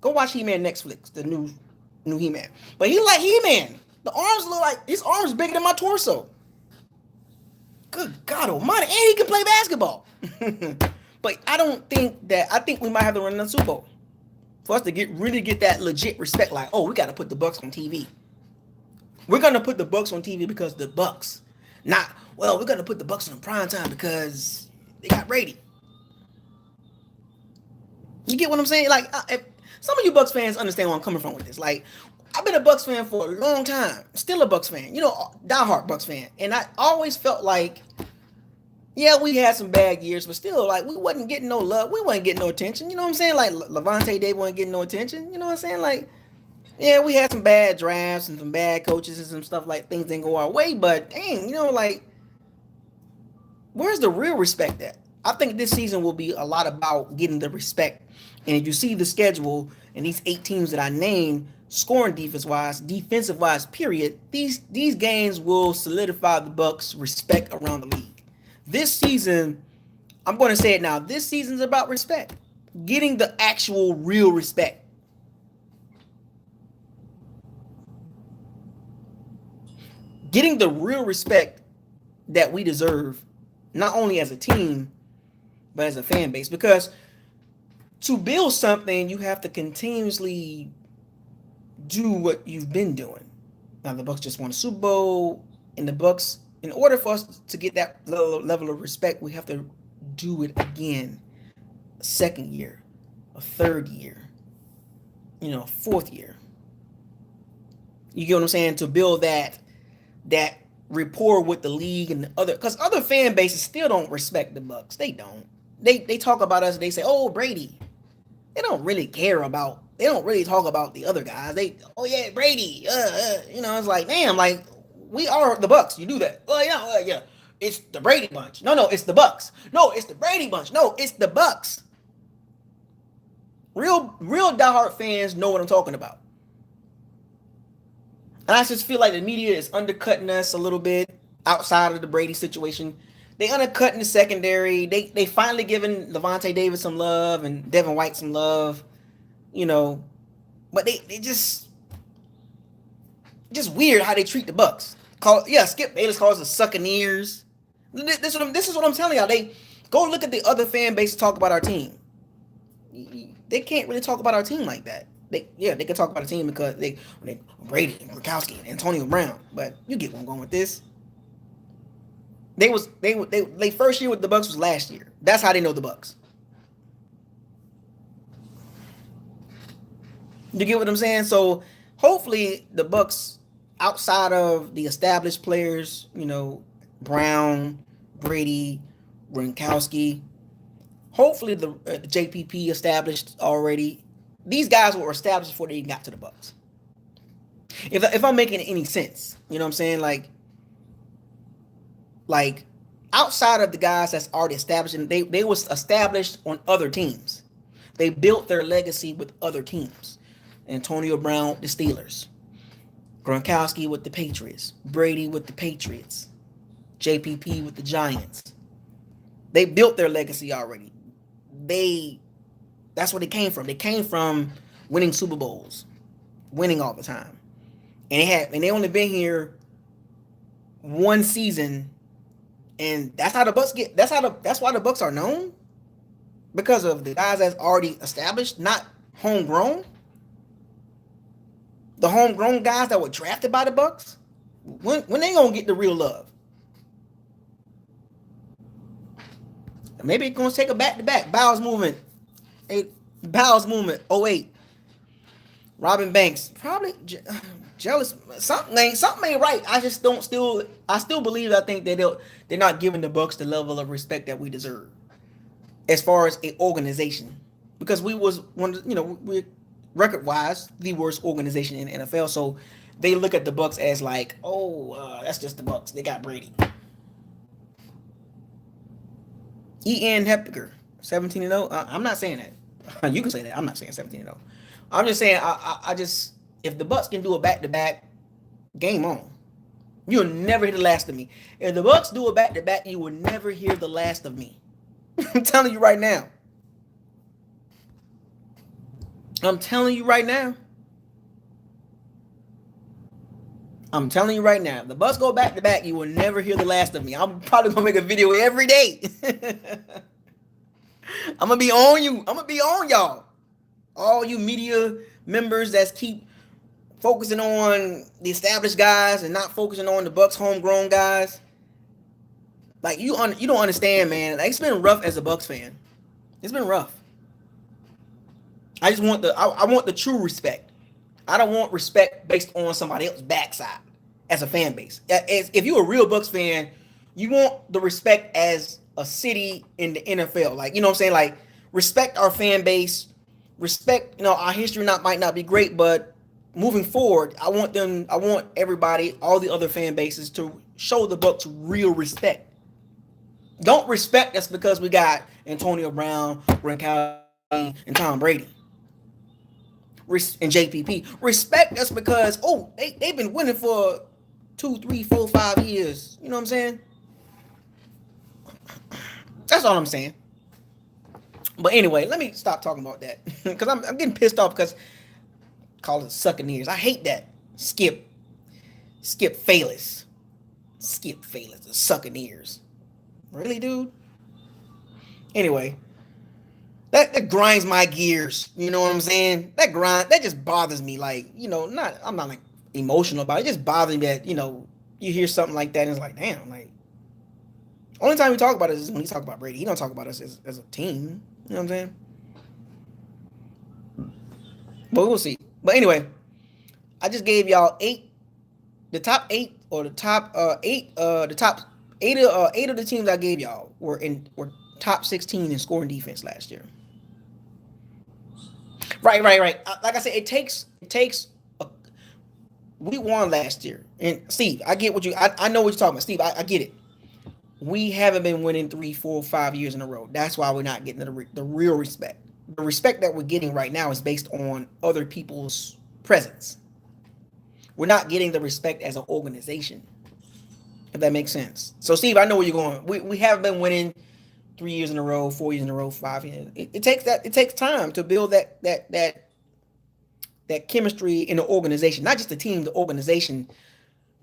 Go watch He-Man Netflix, the new He-Man. But he like He-Man. The arms look like his arms bigger than my torso. Good God Almighty, and he can play basketball. But I think we might have to run in the Super Bowl for us to really get that legit respect. Like, oh, we got to put the Bucs on TV. We're gonna put the Bucs on TV because the Bucs. Not, well, we're gonna put the Bucs on prime time because they got Brady. You get what I'm saying? Like, if some of you Bucs fans understand where I'm coming from with this. Like, I've been a Bucs fan for a long time. Still a Bucs fan. You know, diehard Bucs fan. And I always felt like, yeah, we had some bad years, but still, like, we wasn't getting no love. We wasn't getting no attention. You know what I'm saying? Like, Lavonte David wasn't getting no attention. You know what I'm saying? Like, yeah, we had some bad drafts and some bad coaches and some stuff, like things didn't go our way, but dang, you know, like, where's the real respect at? I think this season will be a lot about getting the respect. And if you see the schedule and these 8 teams that I named, scoring defensive wise, period, these games will solidify the Bucs' respect around the league. This season, I'm going to say it now, this season's about respect. Getting the actual real respect. Getting the real respect that we deserve, not only as a team, but as a fan base. Because to build something, you have to continuously do what you've been doing. Now, the Bucs just won a Super Bowl, and the Bucs, in order for us to get that level of respect, we have to do it again. A second year, a third year, fourth year. You get what I'm saying? To build that rapport with the league and the other fan bases still don't respect the Bucs. They don't. They talk about us. They say, "Oh, Brady." They don't really care about. They don't really talk about the other guys. Oh yeah, Brady. It's like, damn, like we are the Bucs. You do that. Well, yeah. It's the Brady bunch. No, it's the Bucs. No, it's the Brady bunch. No, it's the Bucs. Real diehard fans know what I'm talking about. And I just feel like the media is undercutting us a little bit outside of the Brady situation. They undercutting the secondary. They finally giving Lavonte David some love and Devin White some love, But they just weird how they treat the Bucs. Skip Bayless calls us succaneers. This is what I'm telling y'all. They go look at the other fan base to talk about our team. They can't really talk about our team like that. They can talk about a team because they Brady and Gronkowski and Antonie Brown, but you get where I'm going with this. They first year with the Bucs was last year. That's how they know the Bucs. You get what I'm saying? So hopefully the Bucs, outside of the established players, Brown, Brady, Gronkowski, hopefully the JPP established already. These guys were established before they even got to the Bucs. If I'm making any sense, you know what I'm saying? Like outside of the guys that's already established, and they was established on other teams. They built their legacy with other teams. Antonio Brown, the Steelers. Gronkowski with the Patriots. Brady with the Patriots. JPP with the Giants. They built their legacy already. That's where they came from. They came from winning Super Bowls, winning all the time. And they only been here one season, and that's how the Bucs get. That's why the Bucs are known, because of the guys that's already established, not homegrown. The homegrown guys that were drafted by the Bucs, when they gonna get the real love? Maybe it's gonna take a back-to-back. Bowels movement. Bowels movement. 08. Robin Banks probably jealous. Something ain't right. I still believe. I think that they're not giving the Bucs the level of respect that we deserve, as far as an organization, because we was we're record-wise the worst organization in the NFL. So they look at the Bucs as like, that's just the Bucs. They got Brady. Ian Hepker. 17-0. I'm not saying that. You can say that. I'm not saying 17-0. I'm just saying I just if the Bucs can do a back-to-back, game on. You'll never hear the last of me. If the Bucs do a back-to-back, you will never hear the last of me. I'm telling you right now. I'm telling you right now. I'm telling you right now. If the Bucs go back-to-back, you will never hear the last of me. I'm probably going to make a video every day. I'm going to be on you. I'm going to be on y'all. All you media members that keep focusing on the established guys and not focusing on the Bucs homegrown guys. Like you don't understand, man. Like, it's been rough as a Bucs fan. It's been rough. I just want I want the true respect. I don't want respect based on somebody else's backside as a fan base. If you're a real Bucs fan, you want the respect as a city in the NFL. Like, you know what I'm saying? Like, respect our fan base. Respect, our history might not be great, but moving forward, I want everybody, all the other fan bases, to show the Bucs real respect. Don't respect us because we got Antonio Brown, Gronkowski, and Tom Brady. And JPP. Respect us because, they've been winning for 2, 3, 4, 5 years. You know what I'm saying? That's all I'm saying. But anyway, let me stop talking about that. Because I'm getting pissed off because call it Succaneers. I hate that. Skip Bayless. The Succaneers. Really, dude? Anyway, that grinds my gears. You know what I'm saying? That just bothers me. Like, I'm not like emotional about it. It just bothers me that, you hear something like that and it's like, damn, like, only time we talk about it is when he talk about Brady. He don't talk about us as a team. You know what I'm saying? But we'll see. But anyway, I just gave y'all eight of the teams I gave y'all were top 16 in scoring defense last year. Right. Like I said, it takes. We won last year, and Steve, I get what I know what you're talking about, Steve. I get it. We haven't been winning 3, 4, 5 years in a row. That's why we're not getting the real respect. The respect that we're getting right now is based on other people's presence. We're not getting the respect as an organization, if that makes sense. So, Steve, I know where you're going. We haven't been winning 3 years in a row, 4 years in a row, 5 years. It takes time to build that chemistry in the organization, not just the team, the organization.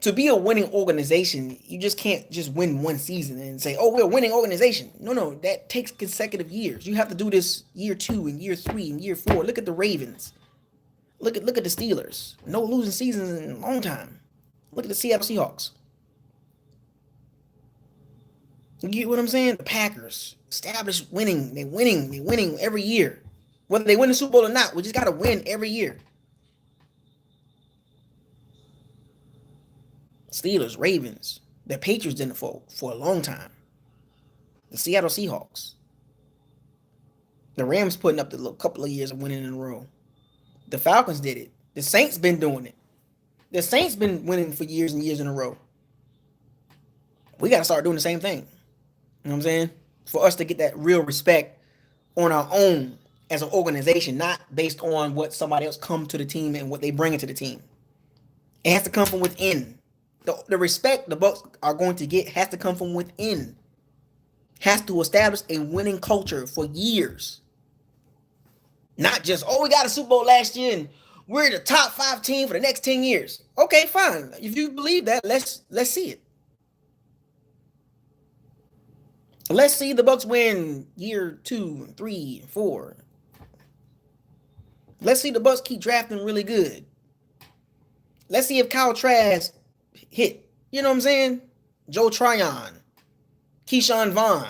To be a winning organization, you just can't just win one season and say, we're a winning organization. No, that takes consecutive years. You have to do this year 2 and year 3 and year 4. Look at the Ravens. Look at the Steelers. No losing seasons in a long time. Look at the Seattle Seahawks. You get what I'm saying? The Packers, established winning. They're winning every year. Whether they win the Super Bowl or not, we just got to win every year. Steelers, Ravens, the Patriots didn't for a long time. The Seattle Seahawks. The Rams putting up the couple of years of winning in a row. The Falcons did it. The Saints been doing it. The Saints been winning for years and years in a row. We got to start doing the same thing. You know what I'm saying? For us to get that real respect on our own as an organization, not based on what somebody else come to the team and what they bring into the team. It has to come from within. The respect the Bucs are going to get has to come from within. Has to establish a winning culture for years. Not just, we got a Super Bowl last year and we're the top 5 team for the next 10 years. Okay, fine. If you believe that, let's see it. Let's see the Bucs win year 2, 3, 4. Let's see the Bucs keep drafting really good. Let's see if Kyle Trask hit. You know what I'm saying? Joe Tryon, Keyshawn Vaughn.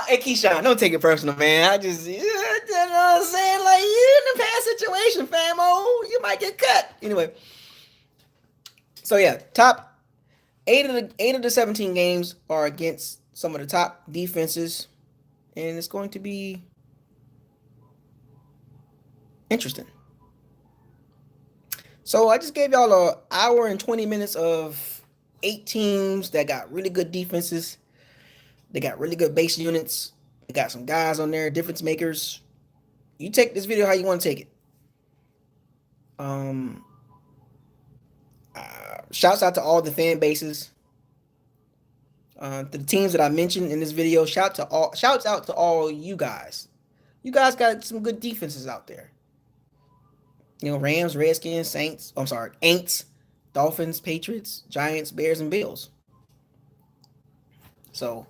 Hey, Keyshawn, don't take it personal, man. I just, you know what I'm saying? Like, you in a bad situation, famo. You might get cut. Anyway. So, yeah, top 8 of the 17 games are against some of the top defenses. And it's going to be interesting. So I just gave y'all an hour and 20 minutes of 8 teams that got really good defenses. They got really good base units. They got some guys on there, difference makers. You take this video how you want to take it. Shouts out to all the fan bases. To the teams that I mentioned in this video. Shouts out to all you guys. You guys got some good defenses out there. You know, Rams, Redskins, Saints. I'm sorry, Aints, Dolphins, Patriots, Giants, Bears, and Bills. So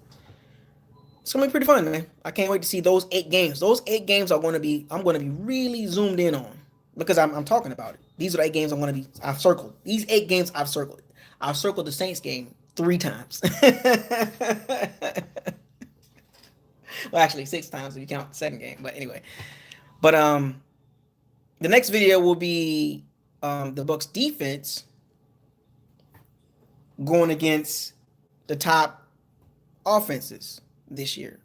it's gonna be pretty fun, man. I can't wait to see those 8 games. Those 8 games I'm gonna be really zoomed in on because I'm talking about it. These are the 8 games I've circled. These 8 games I've circled. I've circled the Saints game 3 times. Well, actually 6 times if you count the second game. But anyway. But the next video will be the Bucs defense going against the top offenses this year.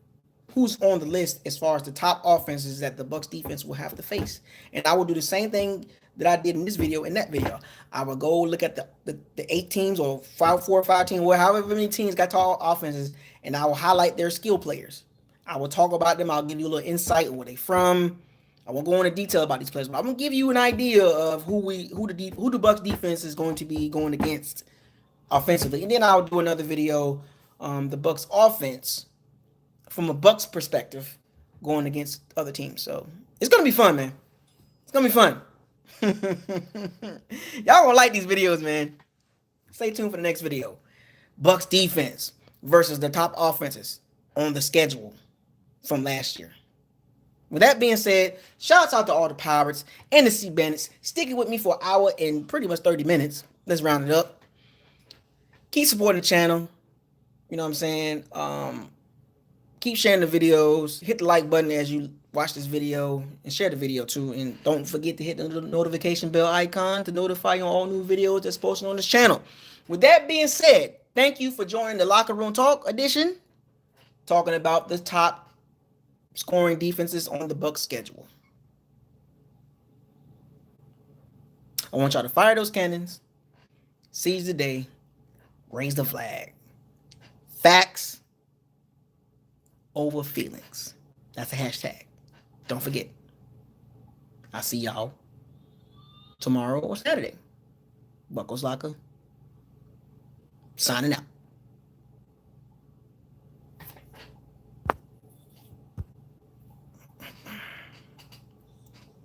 Who's on the list as far as the top offenses that the Bucs defense will have to face? And I will do the same thing that I did in this video and that video. I will go look at the 8 teams or 4 or 5 teams, or however many teams got tall offenses, and I will highlight their skill players. I will talk about them. I'll give you a little insight on where they from. I won't go into detail about these players, but I'm gonna give you an idea of who the Bucs defense is going to be going against offensively, and then I'll do another video, the Bucs offense from a Bucs perspective, going against other teams. So it's gonna be fun, man. It's gonna be fun. Y'all gonna like these videos, man. Stay tuned for the next video. Bucs defense versus the top offenses on the schedule from last year. With that being said, shouts out to all the Pirates and the Sea Bandits sticking with me for an hour and pretty much 30 minutes. Let's round it up. Keep supporting the channel. You know what I'm saying? Keep sharing the videos. Hit the like button as you watch this video and share the video too. And don't forget to hit the notification bell icon to notify you on all new videos that's posted on this channel. With that being said, thank you for joining the Locker Room Talk edition, talking about the top scoring defenses on the Bucs schedule. I want y'all to fire those cannons, seize the day, raise the flag. Facts over feelings. That's a hashtag. Don't forget. I'll see y'all tomorrow or Saturday. BucosLocker signing out.